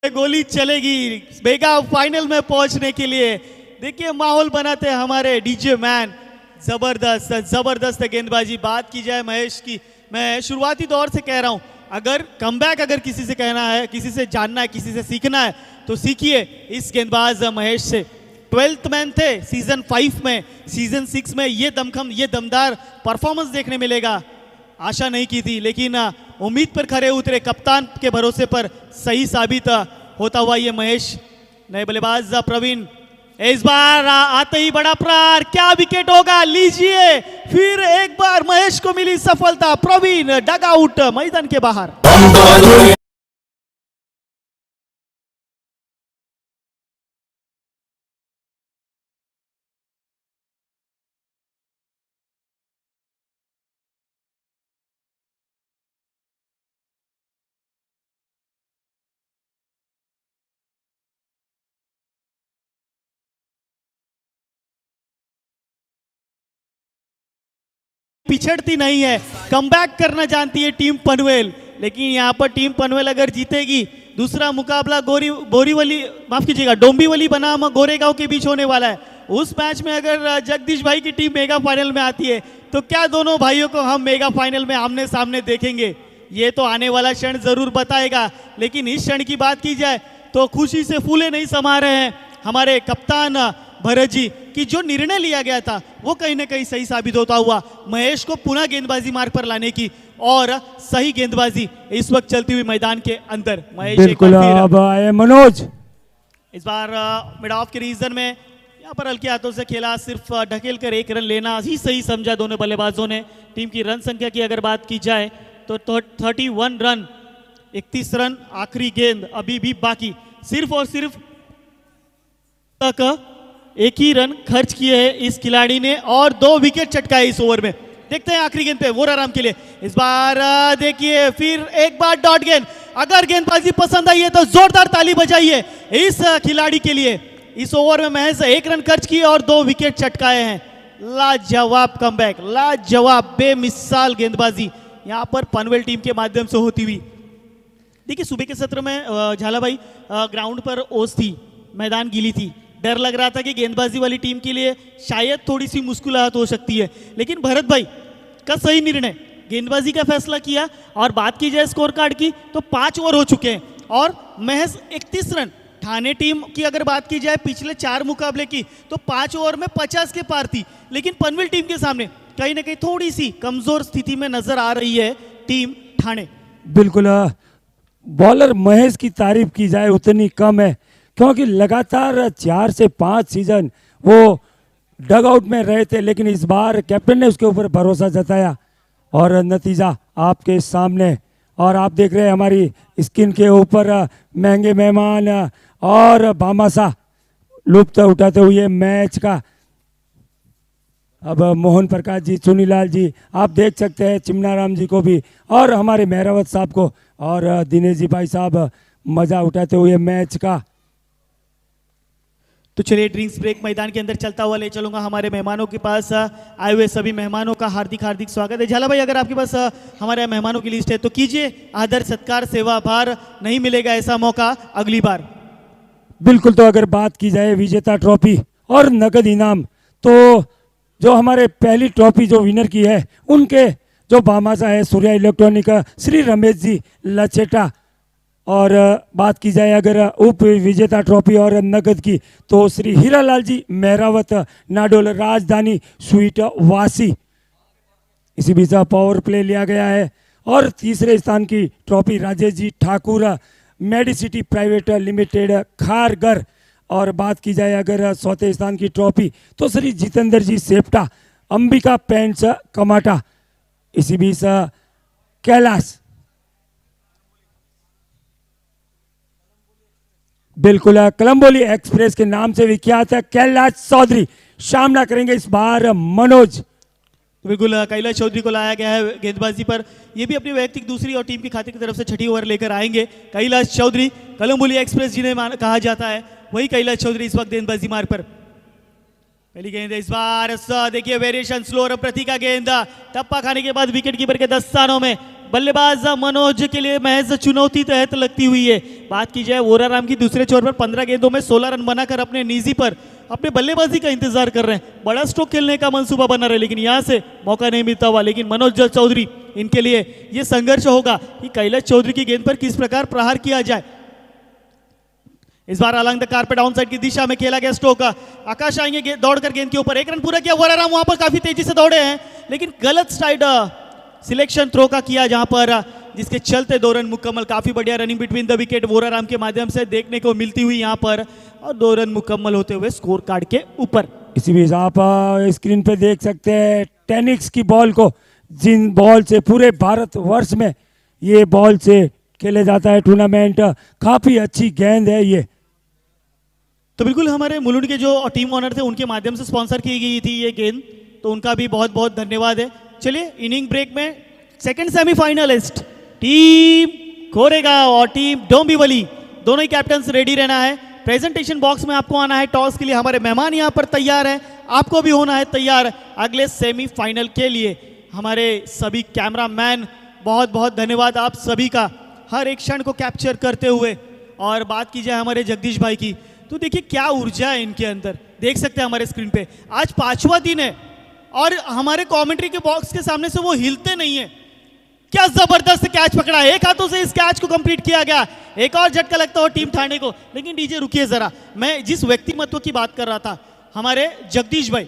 गोली चलेगी मेगा फाइनल में पहुंचने के लिए। देखिए माहौल बनाते हैं हमारे डीजे मैन। जबरदस्त जबरदस्त गेंदबाजी। बात की जाए महेश की, मैं शुरुआती दौर से कह रहा हूं, अगर कमबैक अगर किसी से कहना है, किसी से जानना है, किसी से सीखना है तो सीखिए इस गेंदबाज महेश से। 12th मैन थे सीजन 5 में, सीजन 6 में ये दमखम, ये दमदार परफॉर्मेंस देखने मिलेगा आशा नहीं की थी, लेकिन उम्मीद पर खरे उतरे, कप्तान के भरोसे पर सही साबित होता हुआ ये महेश। नए बल्लेबाज प्रवीण, इस बार आते ही बड़ा प्रहार, क्या विकेट होगा, लीजिए फिर एक बार महेश को मिली सफलता। प्रवीण डग आउट मैदान के बाहर। पिछड़ती नहीं है, कमबैक करना जानती है टीम पनवेल। लेकिन यहाँ पर टीम पनवेल अगर जीतेगी, दूसरा मुकाबला बोरीवली, माफ कीजिएगा, डोंबिवली बनाम गोरेगांव के बीच होने वाला है। उस मैच में अगर जगदीश भाई की टीम मेगा फाइनल में आती है तो क्या दोनों भाइयों को हम मेगा फाइनल में आमने सामने देखेंगे, ये तो आने वाला क्षण जरूर बताएगा। लेकिन इस क्षण की बात की जाए तो खुशी से फूले नहीं समा रहे हैं हमारे कप्तान भरत जी कि जो निर्णय लिया गया था वो कहीं ना कहीं सही साबित होता हुआ, महेश को पुनः गेंदबाजी मार्ग पर लाने की और सही गेंदबाजी इस वक्त चलती हुई मैदान के अंदर। महेश बिल्कुल। अब आए मनोज। इस बार मिड ऑफ के रीजन में यहाँ पर हल्के हाथों से खेला, सिर्फ ढकेल कर 1 रन लेना ही सही समझा दोनों बल्लेबाजों ने। टीम की रन संख्या की अगर बात की जाए तो 31 रन, 31 रन, आखिरी गेंद अभी भी बाकी। सिर्फ और सिर्फ तक 1 ही रन खर्च किए हैं इस खिलाड़ी ने और 2 विकेट चटकाए इस ओवर में। देखते हैं आखिरी गेंद पे वोर आराम के लिए। इस बार देखिए फिर एक बार डॉट गेंद। अगर गेंदबाजी पसंद आई है तो जोरदार ताली बजाइए इस खिलाड़ी के लिए। इस ओवर में महज 1 रन खर्च किए और 2 विकेट चटकाए हैं। लाजवाब कमबैक, लाजवाब बेमिसाल गेंदबाजी यहाँ पर पनवेल टीम के माध्यम से होती हुई। देखिए सुबह के सत्र में झाला भाई ग्राउंड पर ओस थी, मैदान गीली थी, डर लग रहा था कि गेंदबाजी वाली टीम के लिए शायद थोड़ी सी मुश्किलात हो सकती है। लेकिन भरत भाई का सही निर्णय, गेंदबाजी का फैसला किया। और बात की जाए स्कोर कार्ड की तो 5 ओवर हो चुके हैं और महज 31 रन ठाणे टीम की अगर बात की जाए पिछले 4 मुकाबले की तो 5 ओवर में 50 के पार थी, लेकिन पनवेल टीम के सामने कहीं ना कहीं थोड़ी सी कमजोर स्थिति में नजर आ रही है टीम ठाणे। बिल्कुल बॉलर महेश की तारीफ की जाए उतनी कम है, क्योंकि लगातार 4 से 5 सीजन वो डग आउट में रहे थे, लेकिन इस बार कैप्टन ने उसके ऊपर भरोसा जताया और नतीजा आपके सामने। और आप देख रहे हैं हमारी स्क्रीन के ऊपर महंगे मेहमान और भामाशाह लुत्फ उठाते हुए मैच का। अब मोहन प्रकाश जी, चुनीलाल जी, आप देख सकते हैं चिमनाराम जी को भी और हमारे मेहरावत साहब को और दिनेश जी भाई साहब मजा उठाते हुए मैच का। तो चलिए ड्रिंक्स ब्रेक मैदान के अंदर चलता हुआ ले चलूंगा हमारे मेहमानों के पास। आए हुए सभी मेहमानों का हार्दिक हार्दिक स्वागत है। झाला भाई, अगर आपके पास हमारे मेहमानों की लिस्ट है तो कीजिए, आदर सत्कार सेवा भार, नहीं मिलेगा ऐसा मौका अगली बार। बिल्कुल, तो अगर बात की जाए विजेता ट्रॉफी और नगद इनाम, तो जो हमारे पहली ट्रॉफी जो विनर की है उनके जो भामाशाह है सूर्या इलेक्ट्रॉनिक श्री रमेश जी लचेटा। और बात की जाए अगर उप विजेता ट्रॉफी और नगद की तो श्री हीरालाल जी मेहरावत नाडोल राजधानी स्वीट वासी। इसी बीच पावर प्ले लिया गया है और तीसरे स्थान की trophy Rajesh ji Thakur Medicity private limited Kharghar. और बात की जाए अगर चौथे स्थान की ट्रॉफी तो श्री जितेंद्र जी सेप्टा अंबिका पेंट्स कमाटा। इसी बीच कैलाश, बिल्कुल कलम्बोली एक्सप्रेस के नाम से विख्यात है कैलाश चौधरी, सामना करेंगे इस बार मनोज। बिल्कुल कैलाश चौधरी को लाया गया है गेंदबाजी पर, ये भी अपनी वैयक्तिक दूसरी और टीम की खाते की तरफ से छठी ओवर लेकर आएंगे। कैलाश चौधरी कलम्बोली एक्सप्रेस जिन्हें कहा जाता है, वही कैलाश चौधरी इस वक्त गेंदबाजी मार्ग पर। पहली गेंद इस बार देखिए वेरिएशन स्लोअर प्रति का गेंद टप्पा खाने के बाद विकेट कीपर के 10 स्थानों में बल्लेबाज मनोज के लिए महज चुनौती तहत लगती हुई है। बात की जाए वोराराम की दूसरे छोर पर 15 गेंदों में 16 रन बनाकर अपने निजी पर अपने बल्लेबाजी का इंतजार कर रहे हैं, बड़ा स्ट्रोक खेलने का मंसूबा बना रहे, लेकिन यहां से मौका नहीं मिलता हुआ। लेकिन मनोज चौधरी, इनके लिए ये संघर्ष होगा कि कैलाश चौधरी की गेंद पर किस प्रकार प्रहार किया जाए। इस बार along the carpet down side की दिशा में खेला गया स्ट्रोक, आकाश आएंगे दौड़कर गेंद के ऊपर, 1 रन पूरा किया। वोराराम वहां पर काफी तेजी से दौड़े हैं, लेकिन गलत साइड सिलेक्शन थ्रो का किया, जहां पर जिसके चलते 2 रन मुकम्मल। काफी बढ़िया रनिंग बिटवीन द विकेट वोराराम के माध्यम से देखने को मिलती हुई यहां पर, और 2 रन मुकम्मल होते हुए स्कोर कार्ड के ऊपर। इसी बीच आप स्क्रीन पे देख सकते हैं टेनिक्स की बॉल को, जिन बॉल से पूरे भारत वर्ष में ये बॉल से खेले जाता है टूर्नामेंट। काफी अच्छी गेंद है ये। तो बिल्कुल हमारे मुलुंड के जो टीम ओनर थे उनके माध्यम से स्पॉन्सर की गई थी ये गेंद, तो उनका भी बहुत बहुत धन्यवाद है। चलिए इनिंग ब्रेक में सेकंड सेमीफाइनलिस्ट टीम कोरेगांव और टीम डोंबिवली, दोनों ही कैप्टन्स रेडी रहना है। प्रेजेंटेशन बॉक्स में आपको आना है टॉस के लिए, हमारे मेहमान यहाँ पर तैयार हैं, आपको भी होना है तैयार अगले सेमीफाइनल के लिए। हमारे सभी कैमरामैन, बहुत बहुत धन्यवाद आप सभी का, हर एक क्षण को कैप्चर करते हुए। और बात की जाए हमारे जगदीश भाई की, तो देखिए क्या ऊर्जा है इनके अंदर, देख सकते हैं हमारे स्क्रीन पे। आज 5वां दिन है और हमारे कमेंट्री के बॉक्स के सामने से वो हिलते नहीं है। क्या जबरदस्त कैच पकड़ा है, एक हाथों से इस कैच को कंप्लीट किया गया। एक और झटका लगता हो टीम ठाणे को। लेकिन डीजे रुकिए जरा, मैं जिस व्यक्तिमत्व की बात कर रहा था, हमारे जगदीश भाई,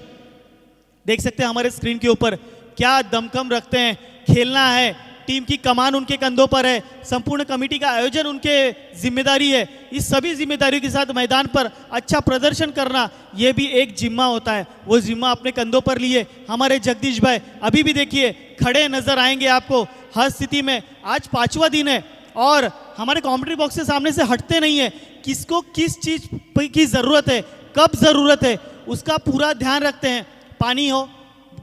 देख सकते हैं हमारे स्क्रीन के ऊपर क्या दमखम रखते हैं। खेलना है, टीम की कमान उनके कंधों पर है, संपूर्ण कमेटी का आयोजन उनके जिम्मेदारी है। इस सभी जिम्मेदारियों के साथ मैदान पर अच्छा प्रदर्शन करना, यह भी एक जिम्मा होता है। वो जिम्मा अपने कंधों पर लिए हमारे जगदीश भाई अभी भी देखिए खड़े नजर आएंगे आपको हर स्थिति में। आज 5वां दिन है और हमारे कमेंट्री बॉक्स के सामने से हटते नहीं है। किसको किस चीज की जरूरत है, कब जरूरत है, उसका पूरा ध्यान रखते हैं। पानी हो,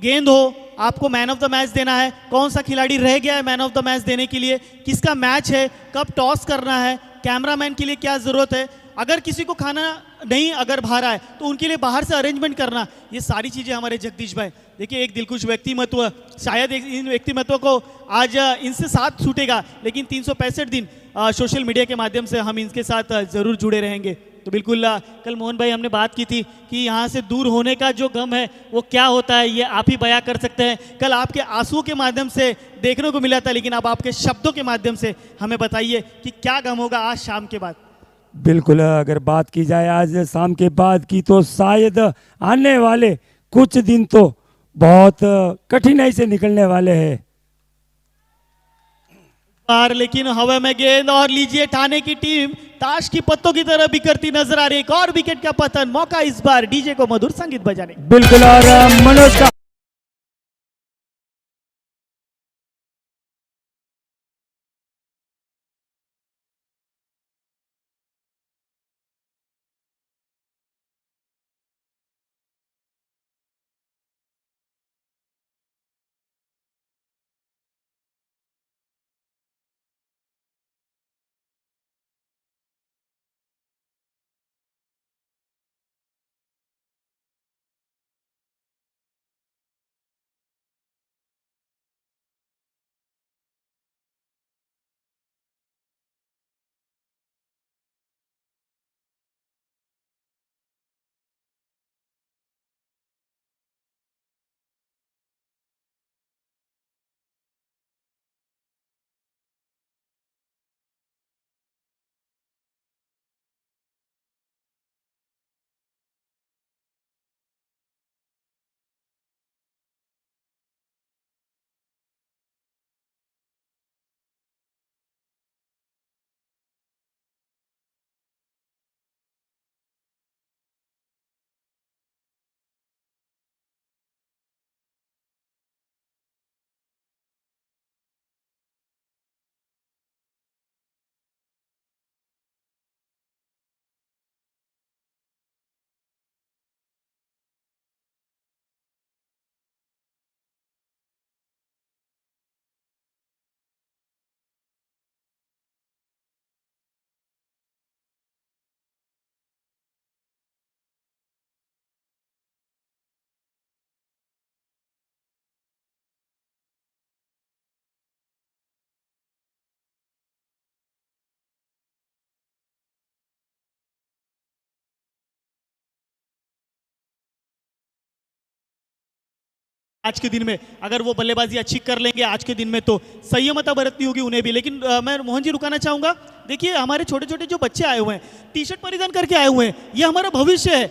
गेंद हो, आपको मैन ऑफ द मैच देना है, कौन सा खिलाड़ी रह गया है मैन ऑफ द मैच देने के लिए, किसका मैच है, कब टॉस करना है, कैमरामैन के लिए क्या जरूरत है, अगर किसी को खाना नहीं अगर बाहर आए तो उनके लिए बाहर से अरेंजमेंट करना, ये सारी चीजें हमारे जगदीश भाई। देखिए एक दिलखुश व्यक्तिमत्व, शायद इन व्यक्तिमत्व को आज इनसे साथ छूटेगा, लेकिन 365 दिन सोशल मीडिया के माध्यम से हम इनके साथ जरूर जुड़े रहेंगे। तो बिल्कुल कल मोहन भाई हमने बात की थी कि यहाँ से दूर होने का जो गम है वो क्या होता है, ये आप ही बयां कर सकते हैं। कल आपके आंसुओं के माध्यम से देखने को मिला था, लेकिन अब आपके शब्दों के माध्यम से हमें बताइए कि क्या गम होगा आज शाम के बाद। बिल्कुल, अगर बात की जाए आज शाम के बाद की तो शायद आने वाले कुछ दिन तो बहुत कठिनाई से निकलने वाले हैं। बार लेकिन हवा में गेंद और लीजिए ठाणे की टीम ताश की पत्तों की तरह बिखरती नजर आ रही है। एक और विकेट का पतन, मौका इस बार डीजे को मधुर संगीत बजाने। बिल्कुल, और मनोज का आज के दिन में अगर वो बल्लेबाजी अच्छी कर लेंगे आज के दिन में तो संयमता बरतनी होगी उन्हें भी। लेकिन मैं मोहन जी रुकाना चाहूंगा। देखिए हमारे छोटे छोटे जो बच्चे आए हुए हैं, टी शर्ट परिधान करके आए हुए हैं, ये हमारा भविष्य है।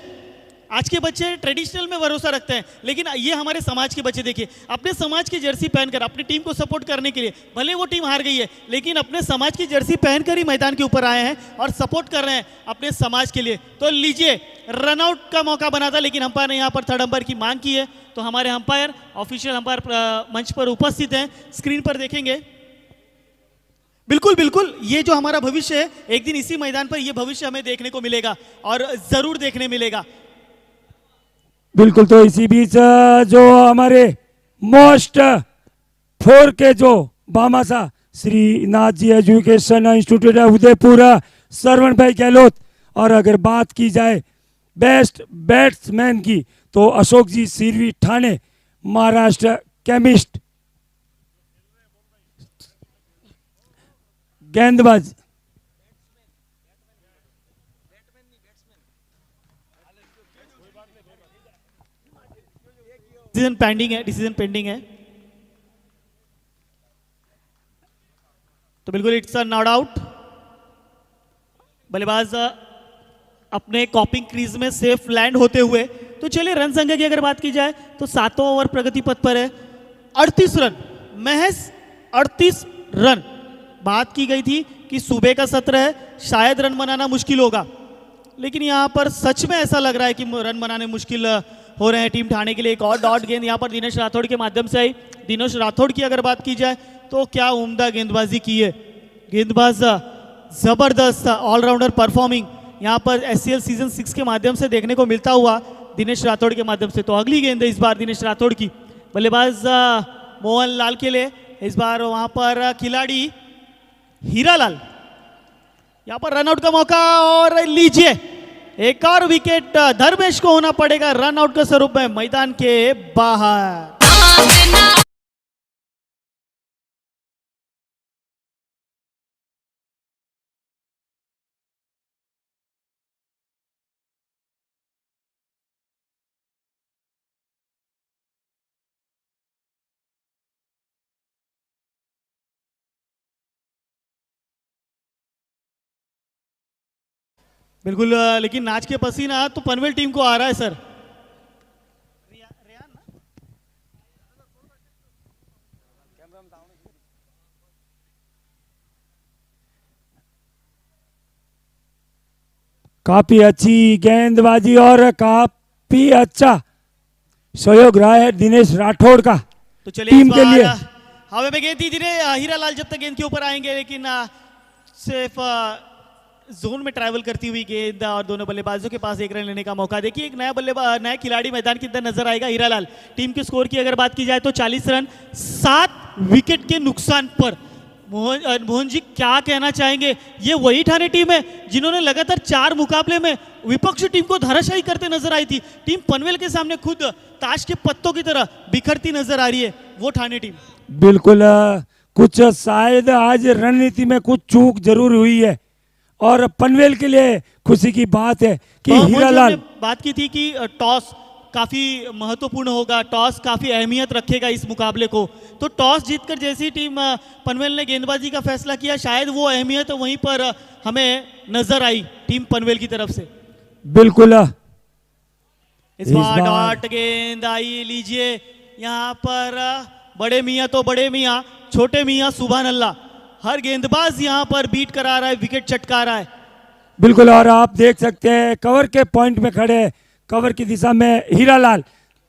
आज के बच्चे ट्रेडिशनल में भरोसा रखते हैं, लेकिन ये हमारे समाज के बच्चे देखिए अपने समाज की जर्सी पहनकर अपनी टीम को सपोर्ट करने के लिए, भले वो टीम हार गई है लेकिन अपने समाज की जर्सी पहनकर ही मैदान के ऊपर आए हैं और सपोर्ट कर रहे हैं अपने समाज के लिए। तो लीजिए, रनआउट का मौका बना था लेकिन अंपायर ने यहाँ पर थर्ड अंपायर की मांग की है। तो हमारे अंपायर, ऑफिशियल अंपायर मंच पर उपस्थित हैं, स्क्रीन पर देखेंगे। बिल्कुल बिल्कुल, ये जो हमारा भविष्य है एक दिन इसी मैदान पर ये भविष्य हमें देखने को मिलेगा और जरूर देखने मिलेगा। बिल्कुल, तो इसी बीच जो हमारे मोस्ट फोर के जो बामासा श्रीनाथ जी एजुकेशन इंस्टीट्यूट है उदयपुर, सरवण भाई गहलोत, और अगर बात की जाए बेस्ट बैट्समैन की तो अशोक जी सिरवी ठाणे, महाराष्ट्र केमिस्ट। गेंदबाज डिसीजन पेंडिंग है। तो बिल्कुल इट्स अ नॉट आउट। बल्लेबाज अपने कॉपिंग क्रीज में सेफ लैंड होते हुए। तो चलिए रन संख्या की अगर बात की जाए तो 7वां ओवर प्रगति पथ पर है। 38 रन, महज 38 रन। बात की गई थी कि सुबह का सत्र है, शायद रन बनाना मुश्किल होगा, लेकिन यहाँ पर सच में ऐसा लग रहा है कि रन बनाने मुश्किल हो रहे हैं टीम ठाणे के लिए। एक और डॉट गेंद यहाँ पर दिनेश राठौड़ के माध्यम से आई। दिनेश राठौड़ की अगर बात की जाए तो क्या उम्दा गेंदबाजी की है। गेंदबाज जबरदस्त ऑलराउंडर परफॉर्मिंग यहाँ पर एससीएल सीजन 6 के माध्यम से देखने को मिलता हुआ दिनेश राठौड़ के माध्यम से। तो अगली गेंद है इस बार दिनेश राठौड़ की। बल्लेबाज मोहन लाल के लिए इस बार वहां पर खिलाड़ी हीरालाल। यहाँ पर रनआउट का मौका और लीजिए एक और विकेट धर्मेश को होना पड़ेगा रनआउट के स्वरूप में मैदान के बाहर। बिल्कुल लेकिन नाच के पसीना तो पनवेल टीम को आ रहा है सर। काफी अच्छी गेंदबाजी और काफी अच्छा सहयोग रहा है दिनेश राठौड़ का तो चलिए टीम इस के बार लिए। हवा में गेंद थी जिन्हें हीरालाल जब तक गेंद के ऊपर आएंगे, लेकिन सिर्फ जोन में ट्रैवल करती हुई गेंद और दोनों बल्लेबाजों के पास एक रन लेने का मौका। देखिए एक नया बल्लेबाज, नया खिलाड़ी मैदान के अंदर नजर आएगा हीरालाल। टीम के स्कोर की अगर बात की जाए तो 40 रन 7 विकेट के नुकसान पर। मोहन जी क्या कहना चाहेंगे? ये वही ठाणे टीम है जिन्होंने लगातार 4 मुकाबले में विपक्षी टीम को धराशायी करते नजर आई थी। टीम पनवेल के सामने खुद ताश के पत्तों की तरह बिखरती नजर आ रही है वो ठाणे टीम। बिल्कुल कुछ शायद आज रणनीति में कुछ चूक जरूर हुई है और पनवेल के लिए खुशी की बात है कि मोहन जी, हीरालाल हमने बात की थी कि टॉस काफी महत्वपूर्ण होगा, टॉस काफी अहमियत रखेगा इस मुकाबले को। तो टॉस जीतकर जैसी टीम पनवेल ने गेंदबाजी का फैसला किया, शायद वो अहमियत वहीं पर हमें नजर आई टीम पनवेल की तरफ से। बिल्कुल इस बार डॉट गेंद आई, लीजिए यहाँ पर बड़े मियाँ तो बड़े मियाँ, छोटे मियाँ सुभान अल्लाह। हर गेंदबाज यहाँ पर बीट करा रहा है, विकेट चटका रहा है। बिल्कुल और आप देख सकते हैं कवर के पॉइंट में खड़े, कवर की दिशा में हीरालाल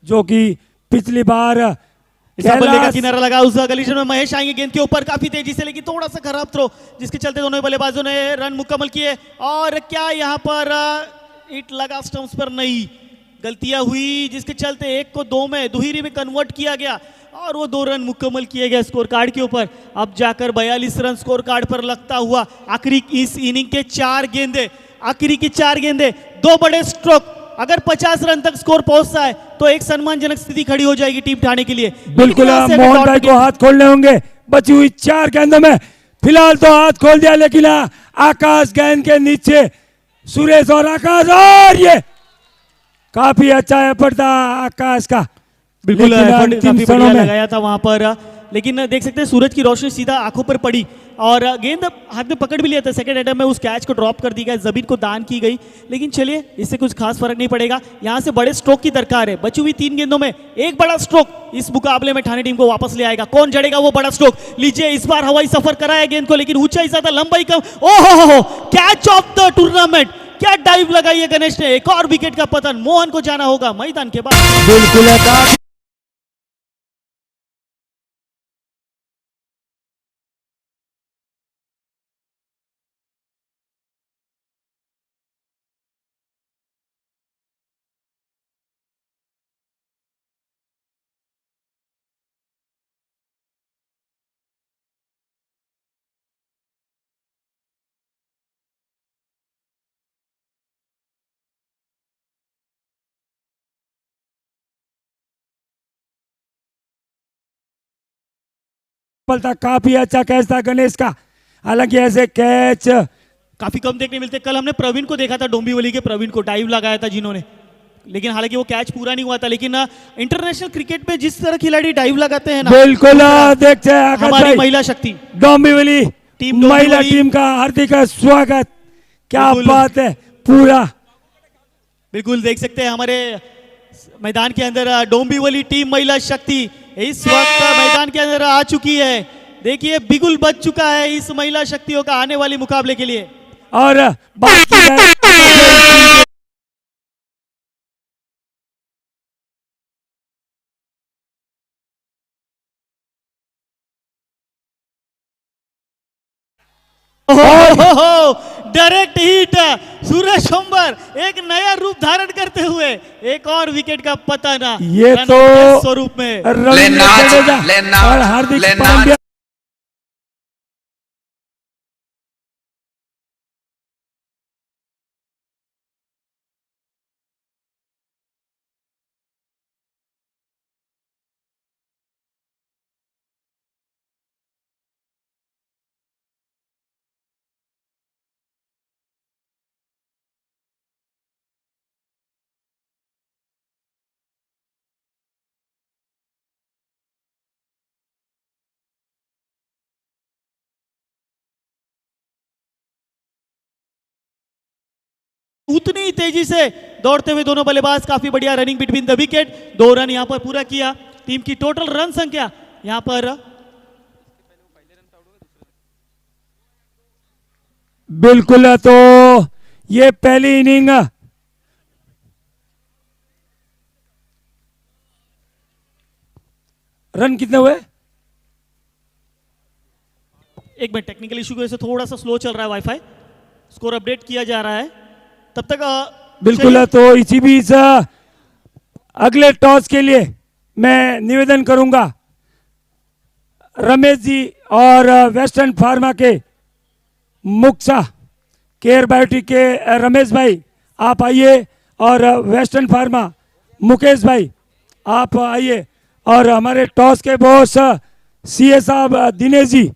जो कि पिछली बार इस बल्ले का कैलाश किनारा लगा उस गलीशन में महेश आएंगे गेंद के ऊपर काफी तेजी से, लेकिन थोड़ा सा खराब थ्रो जिसके चलते दोनों बल्लेबाजों ने रन मुकम्मल किए। और क्या यहाँ पर इट लगा स्टंप्स पर? नहीं, गलतियां हुई जिसके चलते 1 को 2 में दुहिरी में कन्वर्ट किया गया और वो 2 रन मुकम्मल किए गए स्कोर कार्ड के ऊपर। अब जाकर 42 रन स्कोर कार्ड पर लगता हुआ आखिरी इस इनिंग के 4 गेंदे, आखिरी की 4 गेंदे, 2 बड़े स्ट्रोक। अगर 50 रन तक स्कोर पहुंचता है तो एक सम्मानजनक स्थिति खड़ी हो जाएगी टीम ठाणे के लिए। बिल्कुल मोहन भाई को हाथ खोलने होंगे बची हुई 4 गेंदों में। फिलहाल तो हाथ खोल दिया, लेकिन आकाश गेंद के नीचे सुरेश और आकाश, और ये काफी अच्छा एफर्ट था आकाश का। बिल्कुल लेकिन एफर्ट अंतिम काफी क्षणों बढ़िया में लगाया था वहां पर, लेकिन देख सकते हैं सूरज की रोशनी सीधा आंखों पर पड़ी और गेंद हाथ में पकड़ भी लिया था। सेकंड अटेम्प्ट में उस कैच को ड्रॉप कर दी गई, जमीन को दान की गई, लेकिन चलिए इससे कुछ खास फर्क नहीं पड़ेगा। यहां से बड़े स्ट्रोक की दरकार है। बची हुई 3 गेंदों में एक बड़ा स्ट्रोक इस मुकाबले में ठाणे टीम को वापस ले आएगा। कौन जड़ेगा वो बड़ा स्ट्रोक? लीजिए इस बार हवाई सफर कराया गेंद को, लेकिन ऊंचाई ज्यादा लंबाई कम। ओहो, कैच ऑफ द टूर्नामेंट, क्या डाइव लगाई है गणेश ने। एक और विकेट का पतन। मोहन को जाना होगा मैदान के बाद। बिल्कुल था, काफी अच्छा कैच था गणेश का। हालांकि ऐसे कैच काफी कम देखने मिलते। कल हमने प्रवीण को देखा था, डोंबिवली के प्रवीण को डाइव लगाया था जिन्होंने, लेकिन हालांकि वो कैच पूरा नहीं हुआ था। लेकिन इंटरनेशनल क्रिकेट में जिस तरह खिलाड़ी डाइव लगाते हैं ना, बिल्कुल देखते हैं आकाश हमारी भाई, महिला शक्ति डोंबिवली टीम महिला डोंबिवली। टीम का हार्दिक स्वागत। क्या बिल्कुल। बात है पूरा। बिल्कुल देख सकते हैं हमारे मैदान के अंदर डोंबिवली टीम महिला शक्ति इस वक्त मैदान के अंदर आ चुकी है। देखिए बिगुल बज चुका है इस महिला शक्तियों का आने वाली मुकाबले के लिए। और बात की जाए डायरेक्ट हिट, सूरज अंबर एक नया रूप धारण करते हुए एक और विकेट का पतन ये रन तो के स्वरूप में। रवींद्र जडेजा और हार्दिक पांड्या उतनी ही तेजी से दौड़ते हुए दोनों बल्लेबाज, काफी बढ़िया running between the wicket, 2 run यहां पर पूरा किया। टीम की टोटल रन संख्या यहां पर बिल्कुल। तो ये पहली इनिंग रन कितने हुए? एक मिनट, टेक्निकल इशू की वजह से थोड़ा सा स्लो चल रहा है वाईफाई, स्कोर अपडेट किया जा रहा है तब तक। बिल्कुल। चलिए, तो इसी बीच अगले टॉस के लिए मैं निवेदन करूंगा रमेश जी और वेस्टर्न फार्मा के मुक्सा केयर बायोटिक के रमेश भाई आप आइए, और वेस्टर्न फार्मा मुकेश भाई आप आइए, और हमारे टॉस के बॉस सीए साहब दिनेश जी।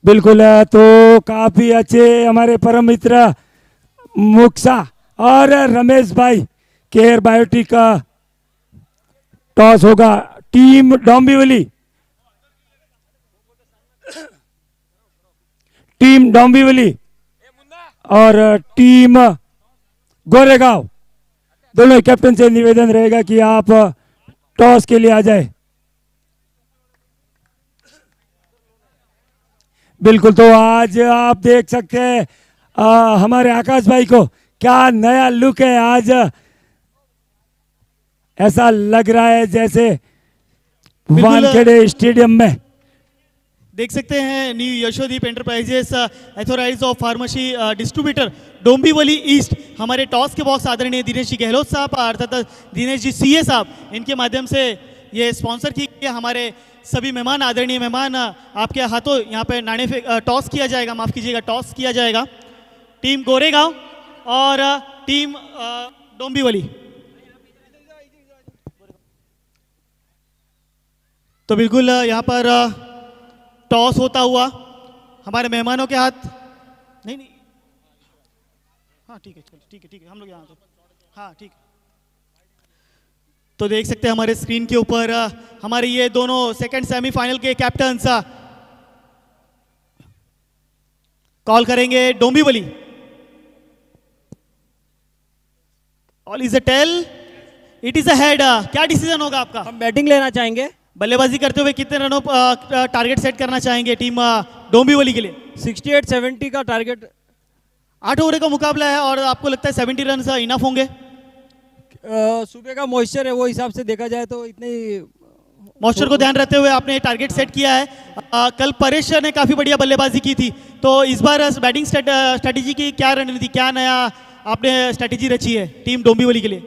बिल्कुल। तो काफी अच्छे हमारे परम मित्र मुक्सा और रमेश भाई केयर बायोटिक का टॉस होगा। टीम डोंबिवली, टीम डोंबिवली और टीम गोरेगांव दोनों कैप्टन से निवेदन रहेगा कि आप टॉस के लिए आ जाए। बिल्कुल। तो आज आप देख सकते हैं हमारे आकाश भाई को क्या नया लुक है। आज ऐसा लग रहा है जैसे वानखेड़े स्टेडियम में। देख सकते हैं new Yashodeep enterprises authorise of pharmacy distributor Dombivli east, हमारे टॉस के बॉस आदरणीय दिनेश जी गहलोत साहब अर्थात दिनेश जी सीए साहब, इनके माध्यम से ये स्पॉन्सर की गई। हमारे सभी मेहमान, आदरणीय मेहमान, आपके हाथों यहाँ पे नाणे टॉस किया जाएगा, माफ कीजिएगा, टॉस किया जाएगा। टीम गोरेगांव और टीम डोंबिवली। तो बिल्कुल यहाँ पर टॉस होता हुआ हमारे मेहमानों के हाथ, नहीं नहीं, हाँ ठीक है ठीक है ठीक है, हम लोग यहाँ तो हाँ ठीक है। तो देख सकते हैं हमारे स्क्रीन के ऊपर हमारे ये दोनों सेकंड सेमीफाइनल के कैप्टन्स कॉल करेंगे। Dombivli, all is a tail, it is a head. क्या डिसीजन होगा आपका? हम बैटिंग लेना चाहेंगे। बल्लेबाजी करते हुए कितने रनों टारगेट सेट करना चाहेंगे टीम डोंबिवली के लिए? 68-70 का टारगेट। 8 ओवर का मुकाबला है और आपको लगता है 70 रन इनफ होंगे? सुबह का मॉइस्चर है, वो हिसाब से देखा जाए तो इतने ही। मॉइस्चर को ध्यान रखते हुए आपने टारगेट सेट किया है। कल परेश ने काफी बढ़िया बल्लेबाजी की थी, तो इस बार बैटिंग स्ट्रेटेजी की क्या रणनीति, क्या नया आपने स्ट्रेटेजी रची है टीम डोंबिवली के लिए?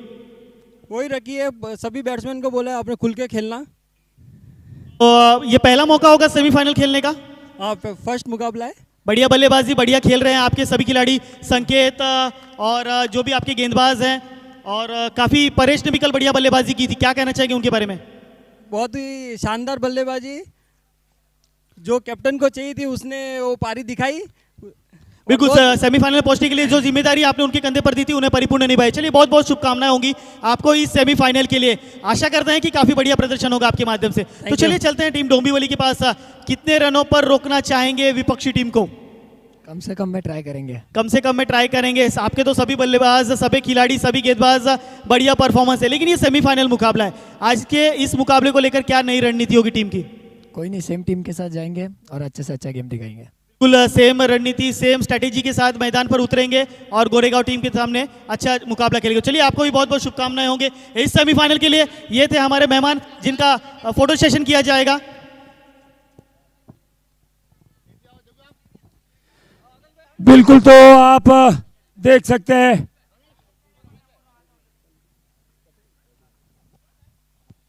वही रखी है, सभी बैट्समैन को बोला है आपने खुल के खेलना। तो ये पहला मौका होगा सेमीफाइनल खेलने का? हाँ, फर्स्ट मुकाबला है। बढ़िया बल्लेबाजी, बढ़िया खेल रहे हैं आपके सभी खिलाड़ी, संकेत और जो भी आपके गेंदबाज हैं, और काफी परेश ने भी कल बढ़िया बल्लेबाजी की थी, क्या कहना चाहेंगे उनके बारे में? बहुत ही शानदार बल्लेबाजी, जो कैप्टन को चाहिए थी उसने वो पारी दिखाई। बिल्कुल। सेमीफाइनल में पहुंचने के लिए जो जिम्मेदारी आपने उनके कंधे पर दी थी उन्हें परिपूर्ण निभाई। चलिए, बहुत बहुत शुभकामनाएं होंगी आपको इस सेमीफाइनल के लिए। आशा करते हैं कि काफी बढ़िया प्रदर्शन होगा आपके माध्यम से। तो चलिए चलते हैं टीम डोंबिवली के पास। कितने रनों पर रोकना चाहेंगे विपक्षी टीम को? कम से कम में ट्राई करेंगे। कम से कम में ट्राई करेंगे। आपके तो सभी बल्लेबाज, सभी खिलाड़ी, सभी गेंदबाज बढ़िया परफॉर्मेंस है, लेकिन ये सेमीफाइनल मुकाबला है। आज के इस मुकाबले को लेकर क्या नई रणनीति होगी टीम की? कोई नहीं, सेम टीम के साथ जाएंगे और अच्छे से अच्छा गेम दिखाएंगे। बिल्कुल सेम रणनीति, सेम स्ट्रेटेजी के साथ मैदान पर उतरेंगे और गोरेगांव टीम के सामने अच्छा मुकाबला खेलेंगे। चलिए, आपको भी बहुत बहुत शुभकामनाएं होंगे इस सेमीफाइनल के लिए। ये थे हमारे मेहमान जिनका फोटो सेशन किया जाएगा। बिल्कुल। तो आप देख सकते हैं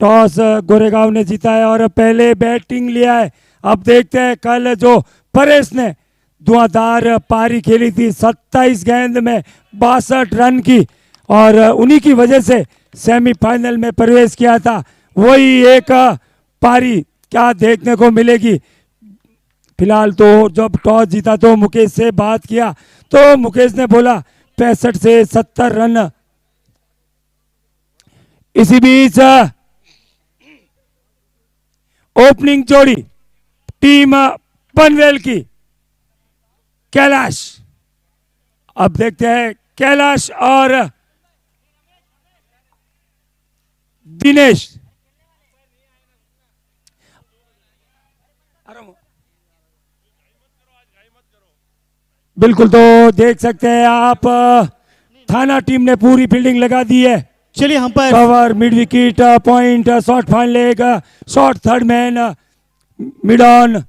टॉस गोरेगांव ने जीता है और पहले बैटिंग लिया है। अब देखते हैं कल जो परेश ने धुआंधार पारी खेली थी, 27 गेंद में 62 रन की, और उन्हीं की वजह से सेमीफाइनल में प्रवेश किया था। वही एक पारी क्या देखने को मिलेगी? फिलहाल तो जब टॉस जीता तो मुकेश से बात किया तो मुकेश ने बोला 65 से 70 रन। इसी बीच ओपनिंग जोड़ी टीम पनवेल की कैलाश। अब देखते हैं कैलाश और दिनेश। बिल्कुल, तो देख सकते हैं आप थाना टीम ने पूरी फील्डिंग लगा दी है। चलिए हम पर cover, mid wicket, point, short fine leg, short third man, mid on,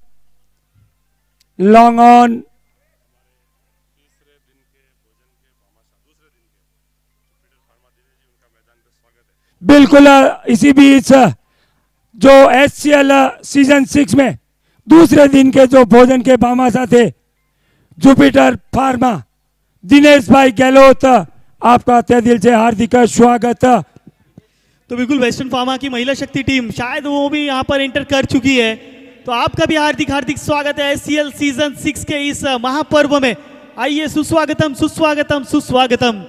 long on. बिल्कुल, इसी बीच जो एचसीएल सीजन 6 में दूसरे दिन के जो भोजन के भामाशाह थे, जुपिटर फार्मा, दिनेश भाई गहलोत, आपका तहे दिल से हार्दिक स्वागत। तो बिल्कुल वेस्टर्न फार्मा की महिला शक्ति टीम शायद वो भी यहाँ पर एंटर कर चुकी है, तो आपका भी हार्दिक हार्दिक स्वागत है एचसीएल सीजन 6 के इस महापर्व में। आइए, सुस्वागतम सुस्वागतम सुस्वागतम।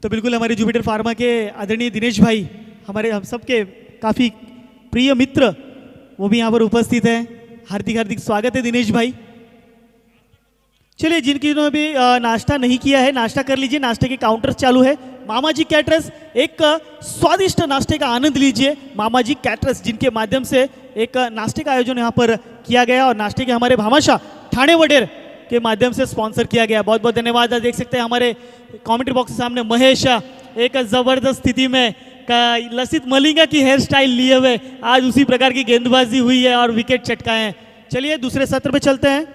तो बिल्कुल हमारे जुपिटर फार्मा के आदरणीय दिनेश भाई, हमारे हम सबके काफ़ी प्रिय मित्र, वो भी यहाँ पर उपस्थित हैं। हार्दिक हार्दिक स्वागत है दिनेश भाई। चलिए, जिनकी भी नाश्ता नहीं किया है नाश्ता कर लीजिए, नाश्ते के काउंटर्स चालू है। मामा जी कैटरर्स, एक स्वादिष्ट नाश्ते का आनंद लीजिए। मामा जी कैटरर्स, जिनके माध्यम से एक नाश्ते का आयोजन यहाँ पर किया गया और नाश्ते के हमारे भामाशाह ठाणे वडेर के माध्यम से स्पॉन्सर किया गया। बहुत बहुत धन्यवाद। देख सकते हैं हमारे कमेंट्री बॉक्स के सामने महेश एक ज़बरदस्त स्थिति में लसित मलिंगा की हेयर स्टाइल लिए हुए आज उसी प्रकार की गेंदबाजी हुई है और विकेट चटकाए हैं। चलिए दूसरे सत्र पे चलते हैं।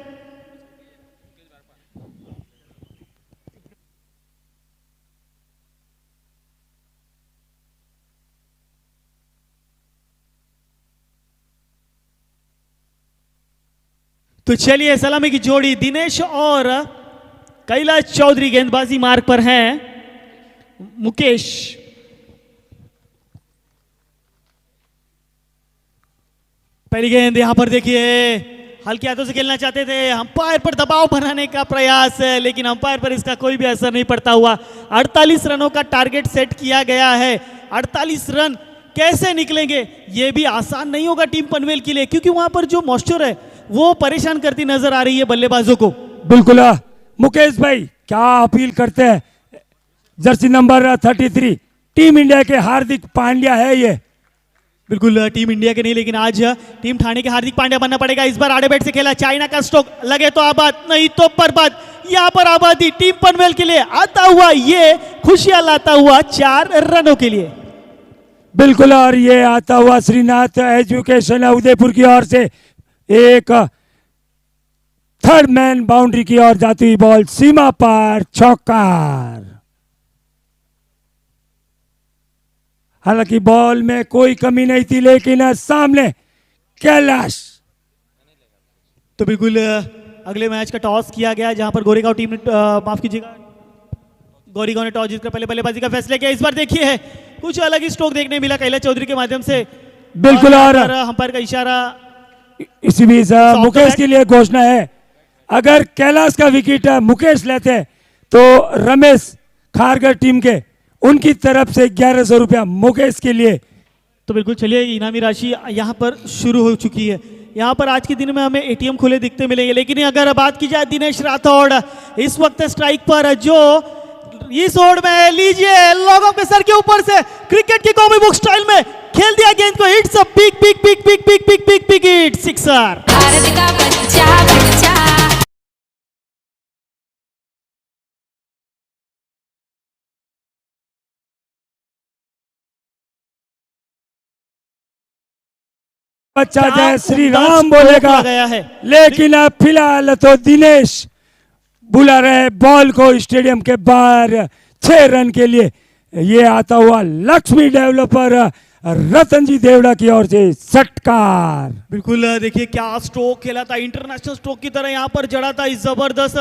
तो चलिए, सलामी की जोड़ी दिनेश और कैलाश चौधरी गेंदबाजी मार्ग पर हैं। मुकेश, पहली गेंद यहां पर देखिए, हल्के हाथों से खेलना चाहते थे, अंपायर पर दबाव बनाने का प्रयास है, लेकिन अंपायर पर इसका कोई भी असर नहीं पड़ता हुआ। 48 रनों का टारगेट सेट किया गया है। 48 रन कैसे निकलेंगे ये भी आसान नहीं होगा टीम पनवेल के लिए, क्योंकि वहां पर जो मॉइस्चर है वो परेशान करती नजर आ रही है बल्लेबाजों को। बिल्कुल, मुकेश भाई क्या अपील करते हैं? जर्सी नंबर 33 टीम इंडिया के हार्दिक पांड्या है ये। बिल्कुल टीम इंडिया के नहीं, लेकिन आज टीम ठाणे के हार्दिक पांड्या बनना पड़ेगा। इस बार आड़े बैट से खेला, चाइना का स्ट्रोक लगे तो आबाद, नहीं तो बर्बाद। यहाँ पर आबादी टीम पनवेल के लिए आता हुआ, ये खुशियां लाता हुआ 4 रनों के लिए। बिल्कुल, और ये आता हुआ श्रीनाथ एजुकेशन उदयपुर की ओर से एक थर्ड मैन बाउंड्री की ओर जाती हुई बॉल, सीमा पार चौकार। हालांकि बॉल में कोई कमी नहीं थी, लेकिन सामने कैलाश। तो बिल्कुल अगले मैच का टॉस किया गया, जहां पर गोरेगांव टीम ने माफ कीजिएगा, गोरेगांव ने टॉस जीतकर पहले बल्लेबाजी का फैसला किया। इस बार देखिए कुछ अलग ही स्ट्रोक देखने मिला कैलाश चौधरी के माध्यम से। बिल्कुल, और अंपायर का इशारा। इसी बीच मुकेश के लिए घोषणा है, अगर कैलाश का विकेट मुकेश लेते तो रमेश खारगर टीम के उनकी तरफ से 1100 रुपया मुकेश के लिए। तो बिल्कुल चलिए, इनामी राशि यहाँ पर शुरू हो चुकी है। यहाँ पर आज के दिन में हमें एटीएम खुले दिखते मिलेंगे, लेकिन अगर बात की जाए दिनेश राठौड़ इस वक्त स्ट्राइक पर, जो इस ओवर में लीजिए लोगों के सर के ऊपर से क्रिकेट की कॉमिक बुक स्टाइल में खेल दिया गेंद को, it's a big big big big big big big big hit, sixer. Bharat का बच्चा बच्चा बच्चा जय श्री राम बोलेगा गया है, लेकिन अब फिलहाल तो दिनेश बुला रहे बॉल को स्टेडियम के बाहर 6 रन के लिए। ये आता हुआ लक्ष्मी डेवलपर रतन जी देवड़ा की ओर से षटकार। बिल्कुल देखिए क्या स्ट्रोक खेला था, इंटरनेशनल स्ट्रोक की तरह यहाँ पर जड़ा था। इस जबरदस्त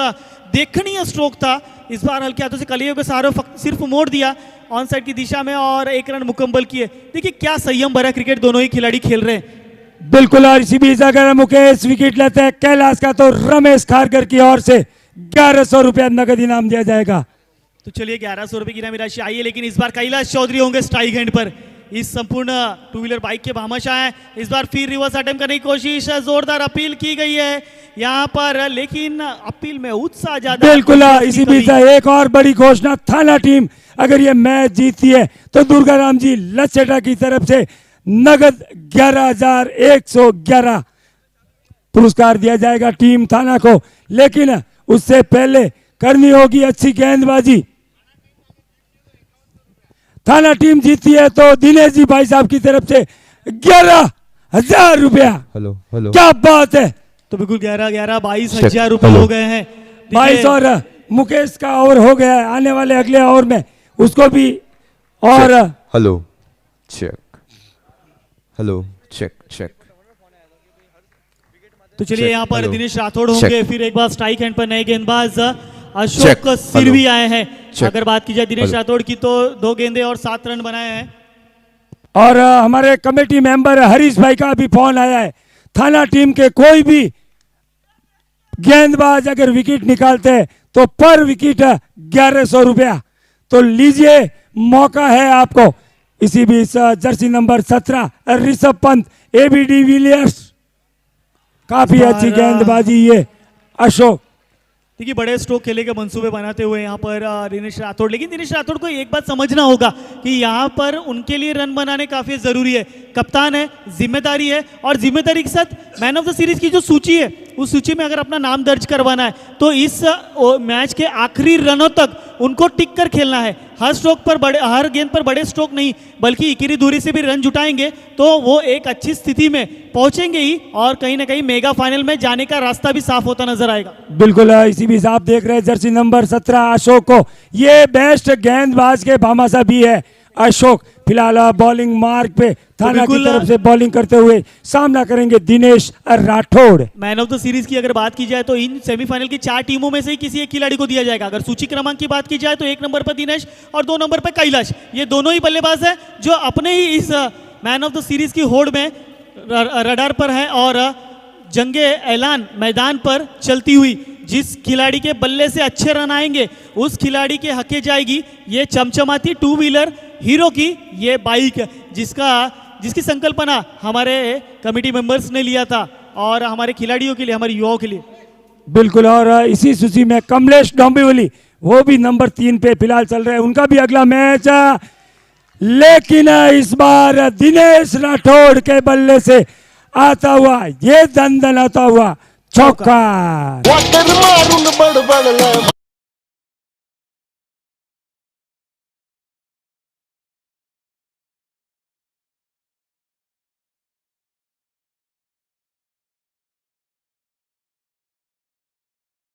देखनीय स्ट्रोक था। इस बार हल्के हाथों से कलियों के सहारे सिर्फ मोड़ दिया ऑन साइड की दिशा में और 1 रन मुकम्मल किए। देखिए क्या संयम भरा क्रिकेट दोनों ही खिलाड़ी खेल रहे हैं। बिल्कुल, और इसी बीच अगर मुकेश विकेट लेते हैं कैलाश का, तो रमेश खारकर की ओर से 1100 रुपया नगद इनाम दिया जाएगा। तो चलिए 1100 रुपए की इनामी राशि आई है, लेकिन इस बार कैलाश चौधरी होंगे स्ट्राइक हैंड पर। इस संपूर्ण टू व्हीलर बाइक के भामाशाह हैं। इस बार फिर रिवर्स अटेम्प्ट करने की कोशिश, जोरदार अपील की गई है यहाँ पर, लेकिन अपील में उत्साह ज्यादा। बिल्कुल इसी बीच एक और बड़ी घोषणा, थाना टीम अगर ये मैच जीतती है तो दुर्गाराम जी लचेटा की तरफ से नगद 11,111 पुरस्कार दिया जाएगा टीम थाना को। लेकिन उससे पहले करनी होगी अच्छी गेंदबाजी। थाना टीम जीती है तो दिनेश जी भाई साहब की तरफ से 11,000 रुपया। हेलो हेलो, क्या बात है। तो बिल्कुल 22,000 रुपए हो गए हैं। 22 और मुकेश का ओवर हो गया है, आने वाले अगले ओवर में उसको भी। और hello check, hello check check. तो चलिए Check, यहाँ पर hello. दिनेश राठौड़ होंगे, Check. फिर एक बार स्ट्राइक हैंड पर नए गेंदबाज अशोक Check, सिरवी hello. आए हैं। Check. अगर बात की जाए दिनेश Hello. राठौड़ की तो 2 गेंदे और 7 रन बनाए हैं। और हमारे कमेटी मेंबर हरीश भाई का भी फोन आया है, थाना टीम के कोई भी गेंदबाज अगर विकेट निकालते हैं तो पर विकेट 1100 रुपया। तो लीजिए, मौका है आपको। इसी बीच jersey number 17 Rishabh Pant, AB de Villiers, काफी अच्छी गेंदबाजी ये अशोक। देखिए बड़े स्ट्रोक खेले के मंसूबे बनाते हुए यहाँ पर दिनेश राठौड़, लेकिन दिनेश राठौड़ को एक बात समझना होगा कि यहाँ पर उनके लिए रन बनाने काफी जरूरी है। कप्तान है, जिम्मेदारी है, और जिम्मेदारी के साथ मैन ऑफ द सीरीज की जो सूची है उस सूची में अगर अपना नाम दर्ज करवाना है तो इस मैच के आखिरी रनों तक उनको टिक कर खेलना है। हर स्ट्रोक पर बड़े, हर गेंद पर बड़े स्ट्रोक नहीं बल्कि इकरी दूरी से भी रन जुटाएंगे तो वो एक अच्छी स्थिति में पहुंचेंगे ही, और कहीं ना कहीं मेगा फाइनल में जाने का रास्ता भी साफ होता नजर आएगा। बिल्कुल इसी बीच आप देख रहे हैं जर्सी नंबर 17 अशोक को। ये बेस्ट गेंदबाज के भामाशाह भी है अशोक। फिलहाल बॉलिंग मार्ग पे थाना की बिल्कुल, तरफ से बॉलिंग करते हुए सामना करेंगे Dinesh Rathore. Man of the series की अगर बात की जाए तो इन सेमीफाइनल की 4 टीमों में से ही किसी एक खिलाड़ी को दिया जाएगा। अगर सूची क्रमांक की बात की जाए तो 1 नंबर पर दिनेश और 2 नंबर पर कैलाश, ये दोनों ही बल्लेबाज हैं जो अपने ही इस मैन ऑफ द सीरीज की होड़ में रडार पर है, और जंगे ऐलान मैदान पर चलती हुई जिस खिलाड़ी के बल्ले से अच्छे रन आएंगे उस खिलाड़ी के हके जाएगी ये चमचमाती 2 व्हीलर हीरो की ये बाइक, जिसकी संकल्पना हमारे कमेटी मेंबर्स ने लिया था और हमारे खिलाड़ियों के लिए, हमारे युवाओं के लिए। बिल्कुल, और इसी सूची में कमलेश डोंबिवली वो भी नंबर 3 पे फिलहाल चल रहे हैं, उनका भी अगला मैच। लेकिन इस बार दिनेश राठौड़ के बल्ले से आता हुआ ये दंदनाता हुआ चौका।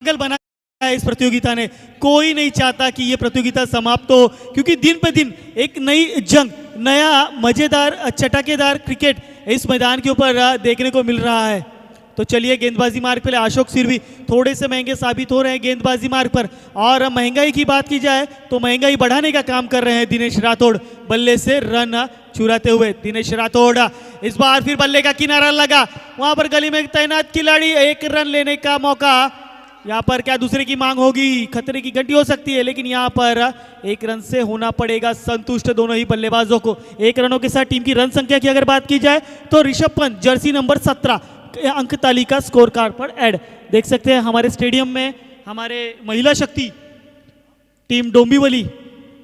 बना है इस प्रतियोगिता ने। कोई नहीं चाहता कि ये प्रतियोगिता समाप्त हो, क्योंकि दिन पे दिन एक नई जंग, नया मजेदार चटाकेदार क्रिकेट इस मैदान के ऊपर देखने को मिल रहा है। तो चलिए गेंदबाजी मार्ग पर आशोक सिरवी थोड़े से महंगे साबित हो रहे हैं गेंदबाजी मार्ग पर, और महंगाई की बात की जाए तो महंगाई बढ़ाने का काम कर रहे हैं दिनेश राठौड़, बल्ले से रन चुराते हुए। दिनेश राठौड़ इस बार फिर बल्ले का किनारा लगा, वहां पर गली में तैनात खिलाड़ी, 1 रन लेने का मौका। यहाँ पर क्या दूसरे की मांग होगी, खतरे की घंटी हो सकती है, लेकिन यहाँ पर 1 रन से होना पड़ेगा संतुष्ट दोनों ही बल्लेबाजों को। 1 रनों के साथ टीम की रन संख्या की अगर बात की जाए तो ऋषभ पंत जर्सी नंबर 17 अंक तालिका स्कोर कार्ड पर ऐड देख सकते हैं। हमारे स्टेडियम में हमारे महिला शक्ति टीम डोंबिवली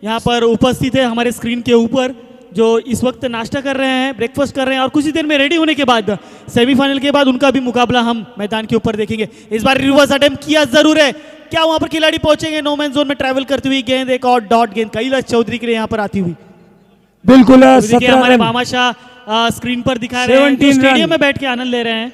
यहाँ पर उपस्थित है हमारे स्क्रीन के ऊपर, जो इस वक्त नाश्ता कर रहे हैं, ब्रेकफास्ट कर रहे हैं, और कुछ ही देर में रेडी होने के बाद सेमीफाइनल के बाद उनका भी मुकाबला हम मैदान के ऊपर देखेंगे। इस बार रिवर्स अटेम्प्ट किया जरूर है, क्या वहां पर खिलाड़ी पहुंचेंगे? नो मैन जोन में ट्रैवल करती हुई गेंद, एक और डॉट गेंद कैलाश चौधरी के लिए यहाँ पर आती हुई। बिल्कुल, तो देखिए 17 हमारे रन। भामाशाह स्क्रीन पर दिखा रहे हैं, 17 स्टेडियम रन। में बैठ के आनंद ले रहे हैं।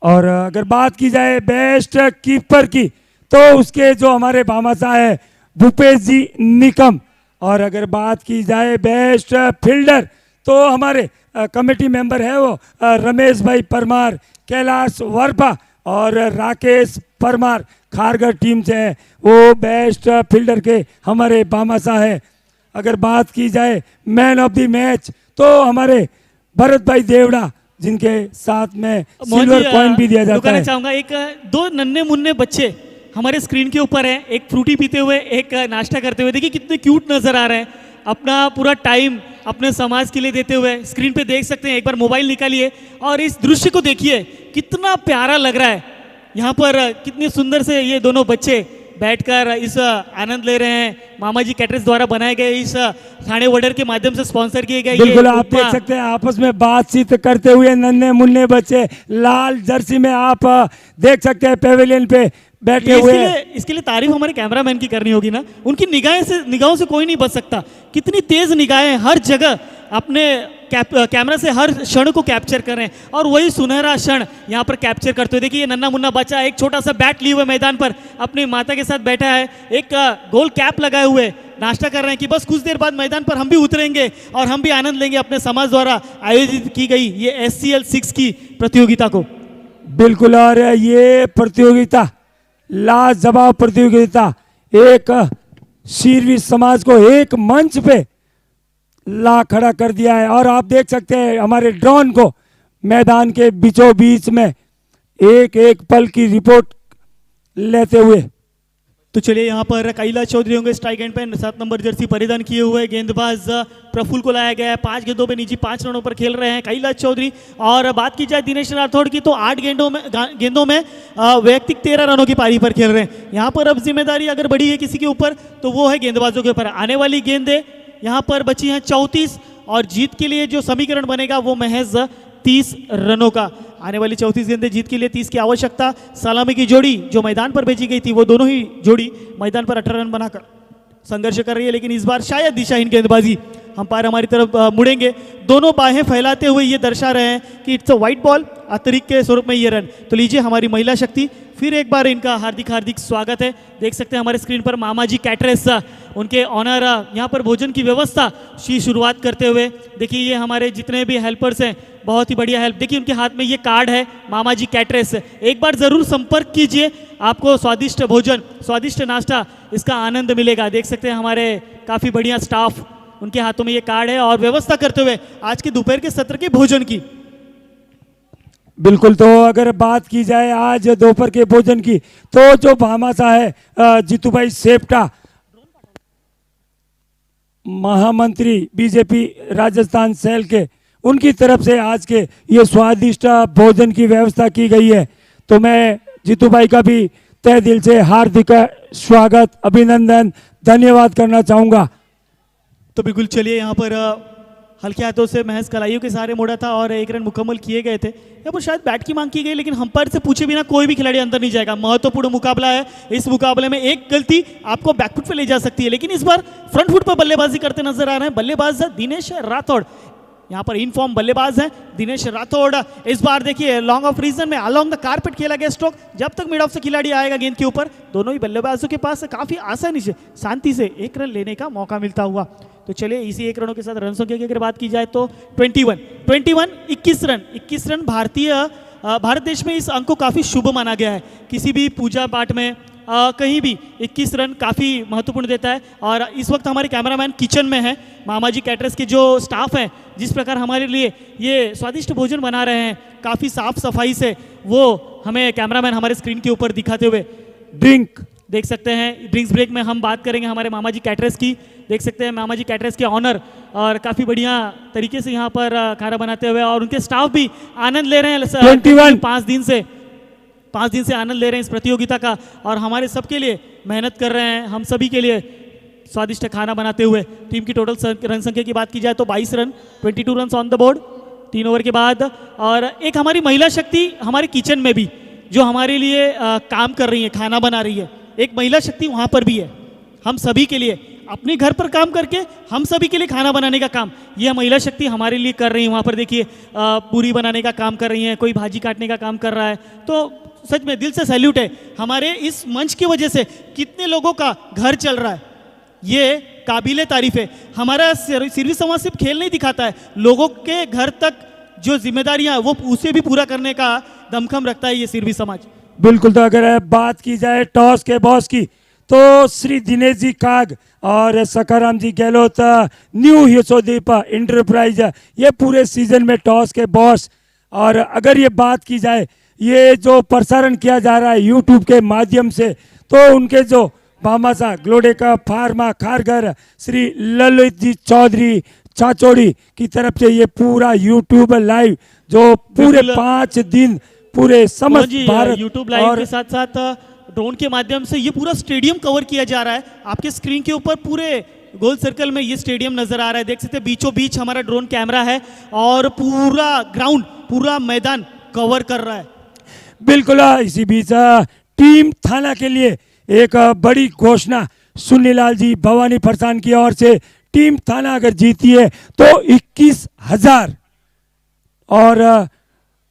और अगर बात की जाए बेस्ट कीपर की तो उसके जो हमारे भामाशाह है भूपेश जी निकम, और अगर बात की जाए बेस्ट फील्डर तो हमारे कमेटी मेंबर है वो रमेश भाई परमार, कैलाश वर्पा और राकेश परमार खारगर टीम से है, वो बेस्ट फील्डर के हमारे भामाशाह है। अगर बात की जाए मैन ऑफ द मैच तो हमारे भरत भाई देवड़ा, जिनके साथ में सिल्वर कॉइन भी दिया जाता है। चाहूंगा, एक 2 नन्हे मुन्ने बच्चे हमारे स्क्रीन के ऊपर हैं, एक फ्रूटी पीते हुए, एक नाश्ता करते हुए। देखिए कितने क्यूट नजर आ रहे हैं। अपना पूरा टाइम अपने समाज के लिए देते हुए स्क्रीन पे देख सकते हैं। एक बार मोबाइल निकालिए और इस दृश्य को देखिए, कितना प्यारा लग रहा है। यहाँ पर कितने सुंदर से ये दोनों बच्चे बैठकर इस आनंद ले रहे हैं। मामा जी कैटरर्स द्वारा बनाए गए इस खाने ऑर्डर के माध्यम से स्पॉन्सर किए गए बिल्कुल ये आप उपमा। देख सकते हैं आपस में बातचीत करते हुए नन्हे मुन्ने बच्चे लाल जर्सी में आप देख सकते हैं पेवेलियन पे बैठे हुए हैं। इसके लिए तारीफ हमारे कैमरामैन की करनी होगी ना। उनकी निगाहों से कोई नहीं बच सकता। कितनी तेज निगाहें, हर जगह अपने कैमरा से हर क्षण को कैप्चर कर रहे हैं और वही सुनहरा क्षण यहाँ पर कैप्चर करते हुए देखिए। ये नन्ना मुन्ना बच्चा एक छोटा सा बैट लिए हुए मैदान पर अपनी माता के साथ बैठा है, एक गोल कैप लगाए हुए नाश्ता कर रहे हैं कि बस कुछ देर बाद मैदान पर हम भी उतरेंगे और हम भी आनंद लेंगे अपने समाज द्वारा आयोजित की गई ये SCL 6 की प्रतियोगिता को। बिल्कुल, और ये प्रतियोगिता लाजवाब प्रतियोगिता एक शीरवी समाज को एक मंच पे ला खड़ा कर दिया है। और आप देख सकते हैं हमारे ड्रोन को मैदान के बीचों बीच में एक एक पल की रिपोर्ट लेते हुए। तो चलिए यहाँ पर कैलाश चौधरी होंगे स्ट्राइक एंड पे 7 नंबर जर्सी परिधान किए हुए। गेंदबाज प्रफुल्ल को लाया गया है। 5 गेंदों पे निजी 5 रनों पर खेल रहे हैं कैलाश चौधरी। और बात की जाए दिनेश राठौड़ की तो 8 गेंदों में वैयक्तिक 13 रनों की पारी पर खेल रहे हैं। यहाँ पर अब जिम्मेदारी अगर बड़ी है किसी के ऊपर तो वो है गेंदबाजों के ऊपर। आने वाली गेंदें यहाँ पर बची हैं 34 और जीत के लिए जो समीकरण बनेगा वो महज 30 रनों का। आने वाली 34 गेंदें जीत के लिए 30 की आवश्यकता। सलामी की जोड़ी जो मैदान पर भेजी गई थी वो दोनों ही जोड़ी मैदान पर 18 रन बनाकर संघर्ष कर रही है, लेकिन इस बार शायद दिशाहीन गेंदबाजी। अंपायर हमारी तरफ मुड़ेंगे, दोनों बाहें फैलाते हुए ये दर्शा रहे हैं कि इट्स अ वाइट बॉल, अतिरिक्त के स्वरूप में ये रन। तो लीजिए हमारी महिला शक्ति, फिर एक बार इनका हार्दिक हार्दिक स्वागत है। देख सकते हैं हमारे स्क्रीन पर मामा जी कैटरर्स उनके ऑनर यहाँ पर भोजन की व्यवस्था की शुरुआत करते हुए। देखिए ये हमारे जितने भी हेल्पर्स हैं बहुत ही बढ़िया हेल्प। देखिए उनके हाथ में ये कार्ड है मामा जी कैटरर्स, एक बार ज़रूर संपर्क कीजिए, आपको स्वादिष्ट भोजन स्वादिष्ट नाश्ता इसका आनंद मिलेगा। देख सकते हैं हमारे काफ़ी बढ़िया स्टाफ, उनके हाथों में ये कार्ड है और व्यवस्था करते हुए आज के दोपहर के सत्र के भोजन की। बिल्कुल, तो अगर बात की जाए आज दोपहर के भोजन की तो जो भामाशाह है जीतू भाई सेप्टा, महामंत्री बीजेपी राजस्थान सेल के, उनकी तरफ से आज के ये स्वादिष्ट भोजन की व्यवस्था की गई है। तो मैं जीतू भाई का भी तहे दिल से हार्दिक स्वागत, अभिनंदन, धन्यवाद करना चाहूँगा। तो बिल्कुल चलिए यहाँ पर हल्के हाथों से महज कलाइयों के सहारे मोड़ा था और 1 रन मुकम्मल किए गए थे। यहाँ पर शायद बैट की मांग की गई, लेकिन अंपायर से पूछे बिना कोई भी खिलाड़ी अंदर नहीं जाएगा। महत्वपूर्ण मुकाबला है, इस मुकाबले में एक गलती आपको बैकफुट पे ले जा सकती है, लेकिन इस बार फ्रंट फुट पर बल्लेबाजी करते नजर आ रहे हैं बल्लेबाज दिनेश राठौड़। यहाँ पर इन फॉर्म बल्लेबाज हैं दिनेश राठौड़। इस बार देखिए लॉन्ग ऑफ रीजन में अलोंग द कारपेट खेला गया स्ट्रोक। जब तक मिड ऑफ से खिलाड़ी आएगा गेंद के ऊपर, दोनों ही बल्लेबाजों के पास काफी आसानी से शांति से 1 रन लेने का मौका मिलता हुआ। तो चलिए इसी 1 रनों के साथ रन संख्या की अगर बात की जाए तो 21 रन भारत देश में इस अंक को काफ़ी शुभ माना गया है। किसी भी पूजा पाठ में कहीं भी 21 रन काफ़ी महत्वपूर्ण देता है। और इस वक्त हमारे कैमरामैन किचन में हैं, मामा जी कैटरर्स के जो स्टाफ हैं, जिस प्रकार हमारे लिए ये स्वादिष्ट भोजन बना रहे हैं काफ़ी साफ सफाई से, वो हमें कैमरामैन हमारे स्क्रीन के ऊपर दिखाते हुए ड्रिंक देख सकते हैं। ड्रिंक्स ब्रेक में हम बात करेंगे हमारे मामा जी कैटरर्स की। देख सकते हैं मामा जी कैटरर्स के ऑनर और काफ़ी बढ़िया तरीके से यहाँ पर खाना बनाते हुए, और उनके स्टाफ भी आनंद ले रहे हैं 5 दिन से आनंद ले रहे हैं इस प्रतियोगिता का, और हमारे सबके लिए मेहनत कर रहे हैं, हम सभी के लिए स्वादिष्ट खाना बनाते हुए। टीम की टोटल रन संख्या की बात की जाए तो 22 run, 22 run on the board 3 over के बाद। और एक हमारी महिला शक्ति हमारे किचन में भी जो हमारे लिए काम कर रही है, खाना बना रही है, एक महिला शक्ति वहाँ पर भी है। हम सभी के लिए अपने घर पर काम करके हम सभी के लिए खाना बनाने का काम यह महिला शक्ति हमारे लिए कर रही है। वहाँ पर देखिए पूरी बनाने का काम कर रही हैं, कोई भाजी काटने का काम कर रहा है। तो सच में दिल से सैल्यूट है। हमारे इस मंच की वजह से कितने लोगों का घर चल रहा है, ये काबिले तारीफ है। हमारा सिरवी समाज सिर्फ खेल नहीं दिखाता है, लोगों के घर तक जो जिम्मेदारियां हैं वो उसे भी पूरा करने का दमखम रखता है ये सिरवी समाज। बिल्कुल, तो अगर बात की जाए टॉस के बॉस की तो श्री दिनेश जी काग और सखाराम जी गहलोत न्यू यशोदीप इंटरप्राइज, ये पूरे सीजन में टॉस के बॉस। और अगर ये बात की जाए ये जो प्रसारण किया जा रहा है यूट्यूब के माध्यम से, तो उनके जो भामासा ग्लोडेका फार्मा खारगर श्री ललित जी चौधरी चाचोड़ी की तरफ से ये पूरा यूट्यूब लाइव जो पूरे बिल्कुल। 5 दिन पूरे समस्त जी भारत यूट्यूब लाइव और के साथ साथ ड्रोन के माध्यम से ये पूरा स्टेडियम कवर किया जा रहा है। आपके स्क्रीन के ऊपर पूरे गोल सर्कल में ये स्टेडियम नजर आ रहा है, देख सकते हैं बीचों बीच हमारा ड्रोन कैमरा है और पूरा ग्राउंड पूरा मैदान कवर कर रहा है। बिल्कुल इसी बीच टीम थाना के लिए एक बड़ी घोषणा सुनीलाल जी भवानी फरसान की ओर से टीम थाना अगर जीती है तो 21,000 और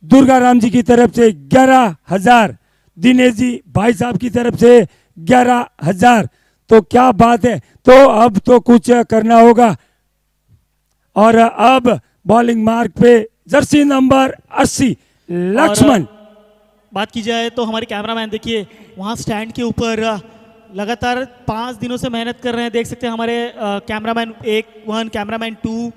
दुर्गा राम जी की तरफ से 11,000, दिनेश जी भाई साहब की तरफ से 11,000। तो क्या बात है, तो अब तो कुछ करना होगा। और अब बॉलिंग मार्क पे जर्सी नंबर 80 लक्ष्मण। बात की जाए तो हमारे कैमरामैन देखिए वहाँ स्टैंड के ऊपर लगातार 5 दिनों से मेहनत कर रहे हैं। देख सकते हैं हमारे कैमरामैन 1 कैमरामैन 2।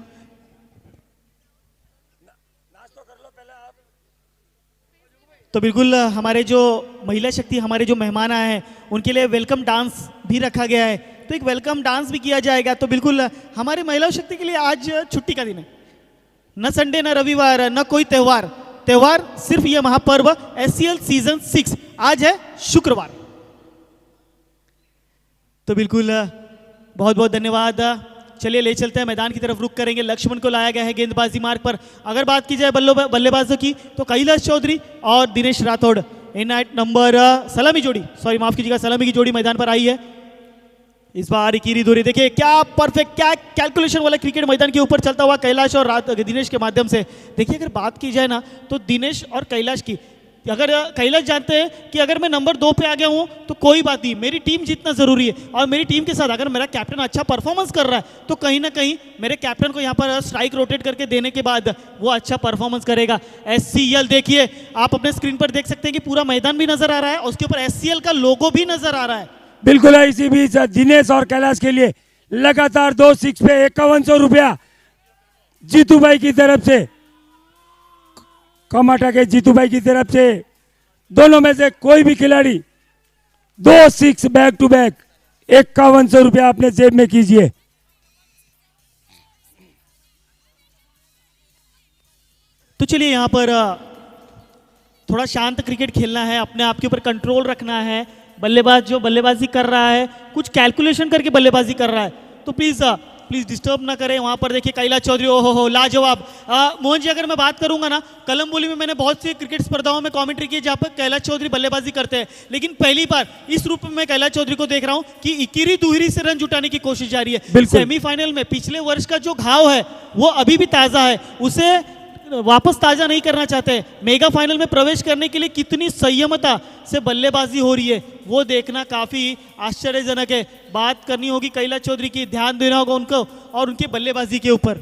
तो बिल्कुल हमारे जो महिला शक्ति हमारे जो मेहमान आए हैं उनके लिए वेलकम डांस भी रखा गया है, तो एक वेलकम डांस भी किया जाएगा। तो बिल्कुल हमारे महिला शक्ति के लिए आज छुट्टी का दिन है, न संडे न रविवार न कोई त्योहार सिर्फ ये महापर्व SCL सीजन 6 आज है शुक्रवार। तो बिल्कुल बहुत बहुत धन्यवाद। चलिए ले चलते हैं मैदान की तरफ रुख करेंगे। लक्ष्मण को लाया गया है गेंदबाजी मार्ग पर। अगर बात की जाए बल्लेबाजों की तो कैलाश चौधरी और दिनेश राठौड़ इन एट नंबर सलामी जोड़ी, सॉरी माफ कीजिएगा, सलामी की जोड़ी मैदान पर आई है। इस बार इकीरी दूरी देखिए क्या परफेक्ट, क्या कैलकुलेशन वाला क्रिकेट मैदान के ऊपर चलता हुआ कैलाश और दिनेश के माध्यम से। देखिए अगर बात की जाए ना तो दिनेश और कैलाश की, अगर कैलाश जानते हैं कि अगर मैं नंबर 2 पे आ गया हूं तो कोई बात नहीं, मेरी टीम जीतना जरूरी है और मेरी टीम के साथ अगर मेरा कैप्टन अच्छा परफॉर्मेंस कर रहा है तो कहीं ना कहीं मेरे कैप्टन को यहां पर स्ट्राइक रोटेट करके देने के बाद वो अच्छा परफॉर्मेंस करेगा। SCL देखिए आप अपने स्क्रीन पर देख सकते हैं कि पूरा मैदान भी नजर आ रहा है और उसके ऊपर SCL का लोगो भी नजर आ रहा है। बिल्कुल है। इसी बीच दिनेश और कैलाश के लिए लगातार 2 6 पे 5100 रुपया जीतू भाई की तरफ से, कमाटा के जीतू भाई की तरफ से। दोनों में से कोई भी खिलाड़ी 2 6 बैक टू बैक 5100 रुपया अपने जेब में कीजिए। तो चलिए यहाँ पर थोड़ा शांत क्रिकेट खेलना है, अपने आप के ऊपर कंट्रोल रखना है। बल्लेबाज जो बल्लेबाजी कर रहा है कुछ कैलकुलेशन करके बल्लेबाजी कर रहा है, तो प्लीज डिस्टर्ब ना करें। वहां पर देखिए कैलाश चौधरी, ओहो लाजवाब। मोहन जी अगर मैं बात करूंगा ना, कलम बोली में मैंने बहुत सी क्रिकेट स्पर्धाओं में कमेंट्री की जहां पर कैलाश चौधरी बल्लेबाजी करते हैं, लेकिन पहली बार इस रूप में मैं कैलाश चौधरी को देख रहा हूं कि इकीरी दुहरी से रन जुटाने की कोशिश जारी है। सेमीफाइनल में पिछले वर्ष का जो घाव है वो अभी भी ताजा है, उसे वापस ताजा नहीं करना चाहते। मेगा फाइनल में प्रवेश करने के लिए कितनी संयमता से बल्लेबाजी हो रही है वो देखना काफी आश्चर्यजनक है। बात करनी होगी कैलाश चौधरी की, ध्यान देना होगा उनको और उनके बल्लेबाजी के ऊपर।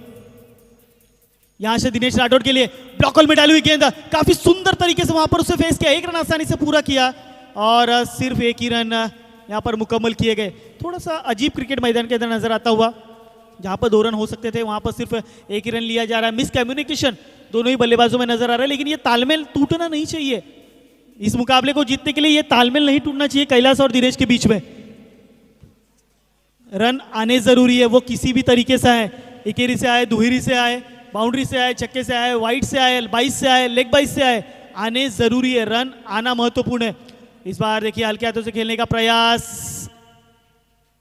यहां से दिनेश राठौड़ के लिए ब्लॉक होल में डाली हुई गेंद काफी सुंदर तरीके से वहां पर उसे फेस किया, 1 रन आसानी से पूरा किया और सिर्फ 1 ही रन यहां पर मुकम्मल किए गए। थोड़ा सा अजीब क्रिकेट मैदान के अंदर नजर आता हुआ, जहां पर 2 रन हो सकते थे वहां पर सिर्फ 1 ही रन लिया जा रहा है। मिस कम्युनिकेशन दोनों ही बल्लेबाजों में नजर आ रहा है, लेकिन ये तालमेल टूटना नहीं चाहिए। इस मुकाबले को जीतने के लिए ये तालमेल नहीं टूटना चाहिए कैलाश और दिनेश के बीच में। रन आने जरूरी है, वो किसी भी तरीके से आए, इकेरी से आए, दुहेरी से आए, बाउंड्री से आए, छक्के से आए, वाइड से आए, 22 से आए, लेग 22 से आए, आने जरूरी है। रन आना महत्वपूर्ण है। इस बार देखिए हल्के हाथों से खेलने का प्रयास,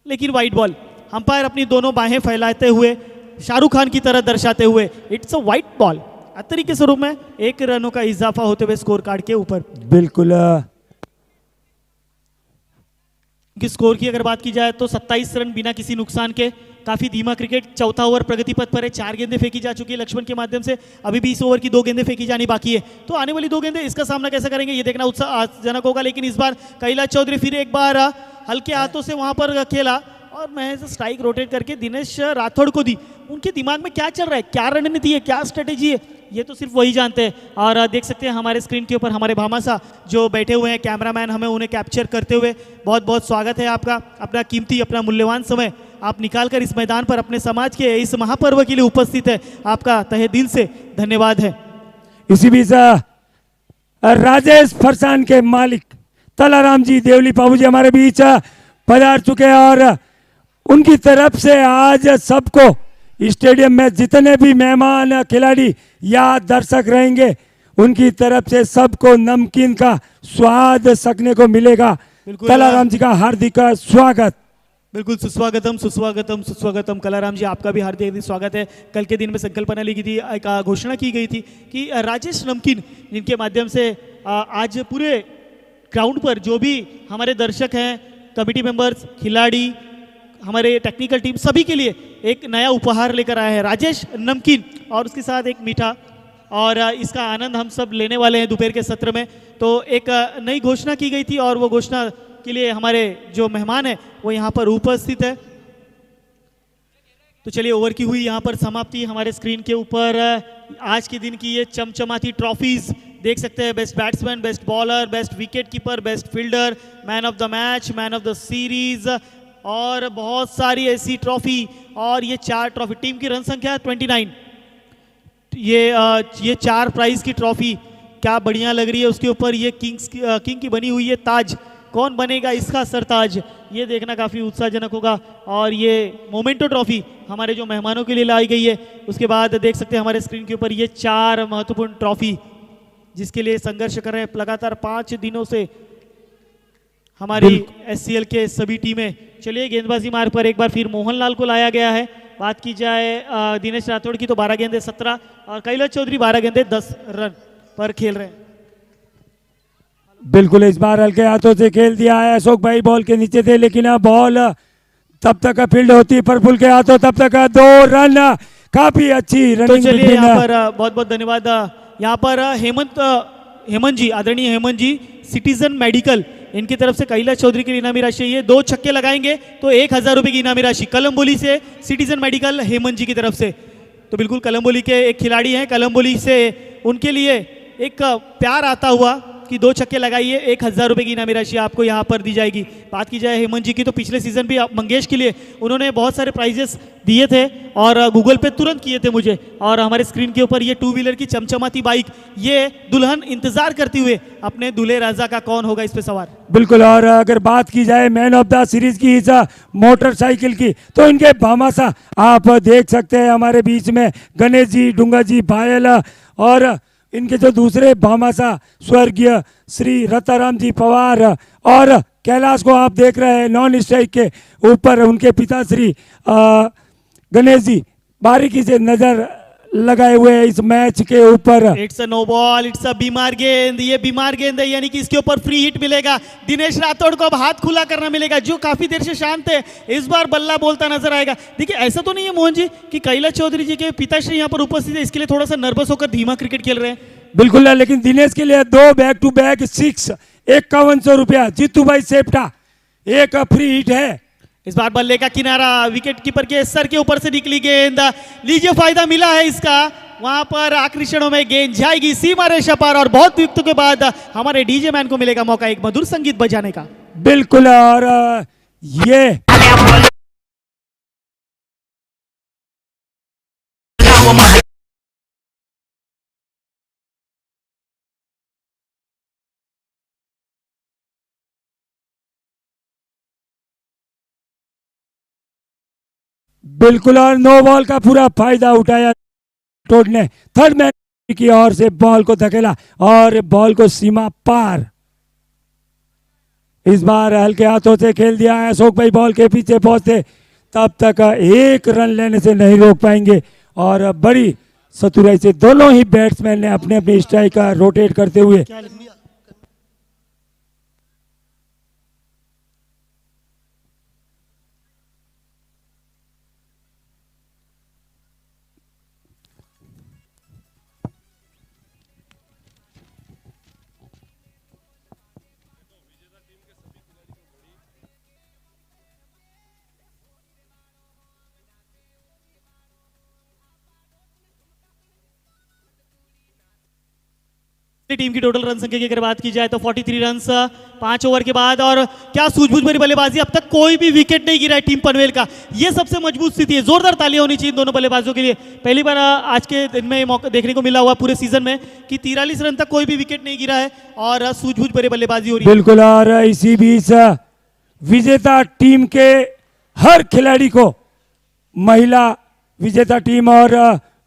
लेकिन वाइड बॉल। अंपायर अपनी दोनों बाहें फैलाते हुए शाहरुख खान की तरह दर्शाते हुए इट्स अ वाइड बॉल तरीके से रूप में 1 रनों का इजाफा होते हुए स्कोर कार्ड के ऊपर। बिल्कुल स्कोर की अगर बात की जाए तो 27 रन बिना किसी नुकसान के, काफी धीमा क्रिकेट। चौथा ओवर प्रगति पथ पर है, 4 गेंदें फेंकी जा चुकी है लक्ष्मण के माध्यम से, अभी भी इस ओवर की 2 गेंदें फेंकी जानी बाकी है। तो आने वाली 2 गेंदें इसका सामना कैसे करेंगे ये देखना उत्साहजनक होगा। लेकिन इस बार कैलाश चौधरी फिर एक बार हल्के हाथों से वहां पर खेला और महज स्ट्राइक रोटेट करके दिनेश राठौड़ को दी। उनके दिमाग में क्या चल रहा है, क्या रणनीति है, क्या स्ट्रेटेजी है, ये तो सिर्फ वही जानते हैं। और देख सकते हैं हमारे स्क्रीन के ऊपर हमारे भामासा जो बैठे हुए हैं, कैमरामैन हमें उन्हें कैप्चर करते हुए। बहुत बहुत स्वागत है आपका। अपना कीमती अपना मूल्यवान समय आप निकाल कर इस मैदान पर अपने समाज के इस महापर्व के लिए उपस्थित है, आपका तहे दिल से धन्यवाद है। इसी बीच राजेश फरसान के मालिक तलाराम जी देवली बाबू जी हमारे बीच पधार चुके हैं और उनकी तरफ से आज सबको स्टेडियम में जितने भी मेहमान खिलाड़ी या दर्शक रहेंगे उनकी तरफ से सबको नमकीन का स्वाद सकने को मिलेगा। बिल्कुल। कलाराम जी का हार्दिक स्वागत। बिल्कुल, सुस्वागतम सुस्वागतम सुस्वागतम। कलाराम जी, आपका भी हार्दिक हार्दिक स्वागत है। कल के दिन में संकल्पना ली गई थी, एक घोषणा की गई थी कि राजेश नमकीन, जिनके माध्यम से आज पूरे ग्राउंड पर जो भी हमारे दर्शक हैं, कमेटी मेंबर्स, खिलाड़ी, हमारे टेक्निकल टीम, सभी के लिए एक नया उपहार लेकर आया है राजेश नमकीन, और उसके साथ एक मीठा, और इसका आनंद हम सब लेने वाले हैं दोपहर के सत्र में। तो एक नई घोषणा की गई थी और वो घोषणा के लिए हमारे जो मेहमान हैं वो यहाँ पर उपस्थित है। तो चलिए, ओवर की हुई यहाँ पर समाप्ति। हमारे स्क्रीन के ऊपर आज के दिन की ये चमचमाती ट्रॉफीज देख सकते हैं। Best batsman, best bowler, best wicket keeper, best fielder, man of the match, man of the series, और बहुत सारी ऐसी ट्रॉफी। और ये 4 ट्रॉफी, टीम की रन संख्या 29। ये 4 प्राइज की ट्रॉफी क्या बढ़िया लग रही है। उसके ऊपर ये किंग की बनी हुई है ताज। कौन बनेगा इसका सरताज, ये देखना काफ़ी उत्साहजनक होगा। और ये मोमेंटो ट्रॉफी हमारे जो मेहमानों के लिए लाई गई है। उसके बाद देख सकते हैं हमारे स्क्रीन के ऊपर ये 4 महत्वपूर्ण ट्रॉफी, जिसके लिए संघर्ष कर रहे हैं लगातार 5 दिनों से हमारी SCL के सभी टीमें। चलिए, गेंदबाजी मार्ग पर एक बार फिर मोहनलाल को लाया गया है। बात की जाए दिनेश राठौड़ की तो 12 गेंदे 17, और कैलाश चौधरी 12 गेंदे 10 रन पर खेल रहे हैं। बिल्कुल, इस बार हल्के हाथों से खेल दिया है। अशोक भाई बॉल के नीचे थे, लेकिन अब बॉल तब तक फील्ड होती प्रफुल्ल के हाथों, तब तक 2 रन। काफी अच्छी तो रनिंग। चलिए, यहाँ पर बहुत बहुत धन्यवाद। यहाँ पर हेमंत जी, आदरणीय हेमंत जी, सिटीजन मेडिकल, इनकी तरफ से कैलाश चौधरी की इनामी राशि, ये 2 छक्के लगाएंगे तो 1000 रुपए की इनामी राशि कलमबोली से सिटीजन मेडिकल हेमंत जी की तरफ से। तो बिल्कुल कलमबोली के एक खिलाड़ी हैं, कलमबोली से उनके लिए एक प्यार आता हुआ कि 2 छक्के लगाइए, 1000 रुपए की इनामी राशि आपको यहाँ पर दी जाएगी। बात की जाए हेमंत जी की, तो पिछले सीजन भी मंगेश के लिए उन्होंने बहुत सारे प्राइजेस दिए थे और गूगल पे तुरंत किए थे मुझे। और हमारे स्क्रीन के ऊपर ये 2 व्हीलर की चमचमाती बाइक, ये दुल्हन इंतजार करती हुए अपने दूल्हे राजा का कौन होगा इस पे सवार। बिल्कुल, और अगर बात की जाए मैन ऑफ द सीरीज की इस मोटरसाइकिल की, तो इनके भामाशा आप देख सकते हैं हमारे बीच में गणेश जी, डूंगा जी, भायल, और इनके जो दूसरे भामाशा स्वर्गीय श्री रताराम जी पवार, और कैलाश को आप देख रहे हैं नॉन स्ट्राइक के ऊपर उनके पिता श्री गणेश जी बारीकी से नजर लगाए हुए हैं इस मैच के ऊपर। It's a no ball, it's a बीमार गेंद, ये बीमार गेंद है, यानी कि इसके ऊपर फ्री हिट मिलेगा। दिनेश राठौड़ को अब हाथ खुला करना मिलेगा, जो काफी देर से शांत है, इस बार बल्ला बोलता नजर आएगा। देखिए, ऐसा तो नहीं है मोहन जी कि कैलाश चौधरी जी के पिताश्री यहाँ पर उपस्थित है, इसके लिए थोड़ा सा नर्वस होकर धीमा क्रिकेट खेल रहे हैं। बिल्कुल, लेकिन दिनेश के लिए 2 बैक टू बैक 6, 5100 रुपया। जीतू भाई सेप्टा, एक फ्री हिट है। इस बार बल्ले का किनारा, विकेट कीपर के सर के ऊपर से निकली गेंद, लीजिए फायदा मिला है इसका। वहां पर आकर्षणों में गेंद जाएगी सीमा रेखा पार, और बहुत युक्तों के बाद हमारे डीजे मैन को मिलेगा मौका एक मधुर संगीत बजाने का। बिल्कुल, और ये बिल्कुल, और नो बॉल का पूरा फायदा उठाया टोड ने। थर्ड मैन की ओर से बॉल को धकेला और बॉल को सीमा पार। इस बार हल्के हाथों से खेल दिया है। अशोक भाई बॉल के पीछे पहुंचते, तब तक 1 रन लेने से नहीं रोक पाएंगे, और बड़ी चतुराई से दोनों ही बैट्समैन ने अपने अपने स्ट्राइक रोटेट करते हुए टीम की टोटल रन संख्या की अगर बात की जाए तो 43 रन 5 ओवर के बाद। और क्या सूझबूझ भरी बल्लेबाजी, अब तक कोई भी विकेट नहीं गिरा है टीम पनवेल का। ये सबसे मजबूत स्थिति है, जोरदार तालियां होनी चाहिए दोनों बल्लेबाजों के लिए। पहली बार आज के दिन में मौका देखने को मिला हुआ पूरे सीजन में कि 43 रन तक कोई भी विकेट नहीं गिरा है और सूझबूझ भरी बल्लेबाजी हो रही है। बिल्कुल, और इसी बीच विजेता टीम के हर खिलाड़ी को, महिला विजेता टीम और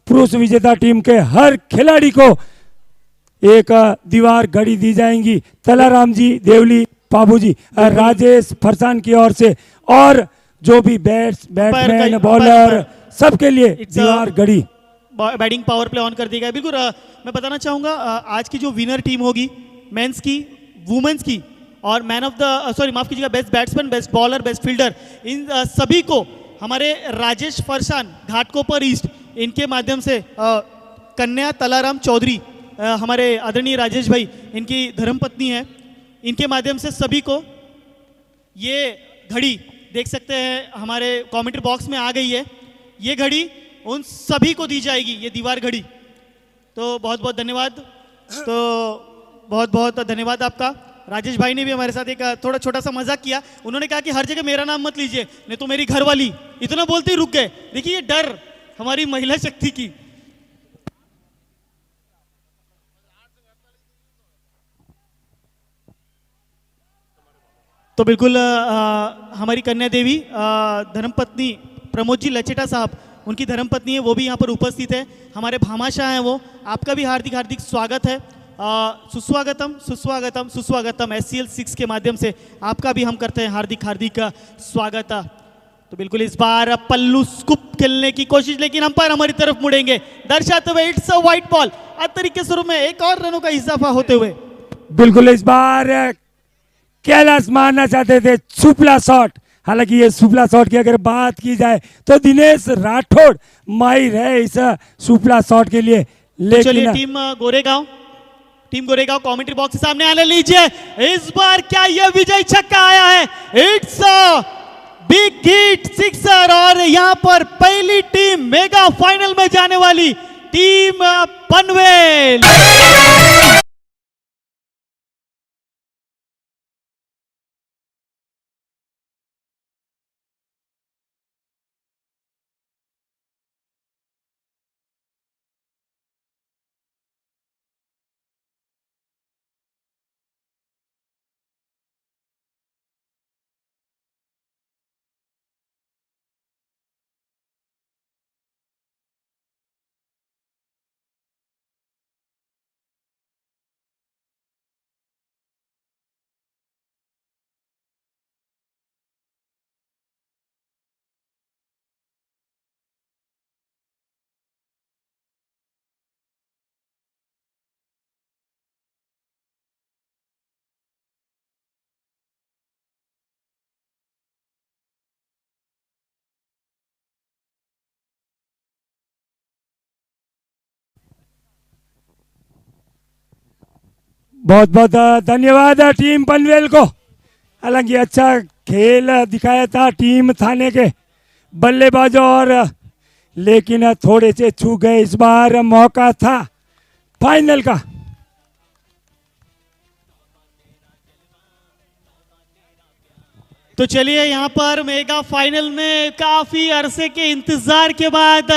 पुरुष विजेता टीम के हर खिलाड़ी को एक दीवार घड़ी दी जाएंगी तलाराम जी, देवली बाबू जी, राजेश फरसान की ओर से, और जो भी बैट्समैन बॉलर सबके लिए दीवार घड़ी। बैटिंग पावर प्ले ऑन कर दिया गया। बिल्कुल मैं बताना चाहूँगा आज की जो विनर टीम होगी, मेंस की, वुमेन्स की और मैन ऑफ द सॉरी माफ कीजिएगा, best batsman, best bowler, best fielder, इन सभी को हमारे राजेश फरसान घाटकोपर ईस्ट इनके माध्यम से कन्या तलाराम चौधरी हमारे आदरणीय राजेश भाई इनकी धर्मपत्नी है, इनके माध्यम से सभी को ये घड़ी देख सकते हैं हमारे कमेंट्री बॉक्स में आ गई है। ये घड़ी उन सभी को दी जाएगी, ये दीवार घड़ी। तो बहुत बहुत धन्यवाद। तो बहुत बहुत धन्यवाद आपका। राजेश भाई ने भी हमारे साथ एक थोड़ा छोटा सा मजाक किया। उन्होंने कहा कि हर जगह मेरा नाम मत लीजिए, नहीं तो मेरी घरवाली, इतना बोलते ही रुक गए। देखिए ये डर हमारी महिला शक्ति की। तो बिल्कुल हमारी कन्या देवी धर्मपत्नी प्रमोद जी लचेटा साहब, उनकी धर्मपत्नी है, वो भी यहाँ पर उपस्थित है। हमारे भामाशाह हैं वो, आपका भी हार्दिक हार्दिक स्वागत है। सुस्वागतम सुस्वागतम सुस्वागतम SCL 6 के माध्यम से आपका भी हम करते हैं हार्दिक हार्दिक स्वागत। तो बिल्कुल इस बार पल्लू स्कूप खेलने की कोशिश, लेकिन अंपायर हमारी तरफ मुड़ेंगे दर्शाते हुए इट्स अ व्हाइट बॉल। तरीके से में एक और रनों का इजाफा होते हुए बिल्कुल इस बार कैलाश मारना चाहते थे सुपला शॉट। हालांकि ये सुपला शॉट की अगर बात की जाए तो दिनेश राठौड़ माहिर है इस सुपला शॉट के लिए। तो चलिए लेकिन टीम गोरेगांव कमेंट्री बॉक्स के सामने आने लीजिए। इस बार क्या यह विजय छक्का आया है? इट्स बिग हिट सिक्सर, और यहां पर पहली टीम मेगा फाइनल में जाने वाली टीम पनवेल। बहुत बहुत धन्यवाद टीम पनवेल को। हालांकि अच्छा खेल दिखाया था टीम थाने के बल्लेबाजों, और लेकिन थोड़े से छू गए। इस बार मौका था फाइनल का। तो चलिए यहाँ पर मेगा फाइनल में काफी अरसे के इंतजार के बाद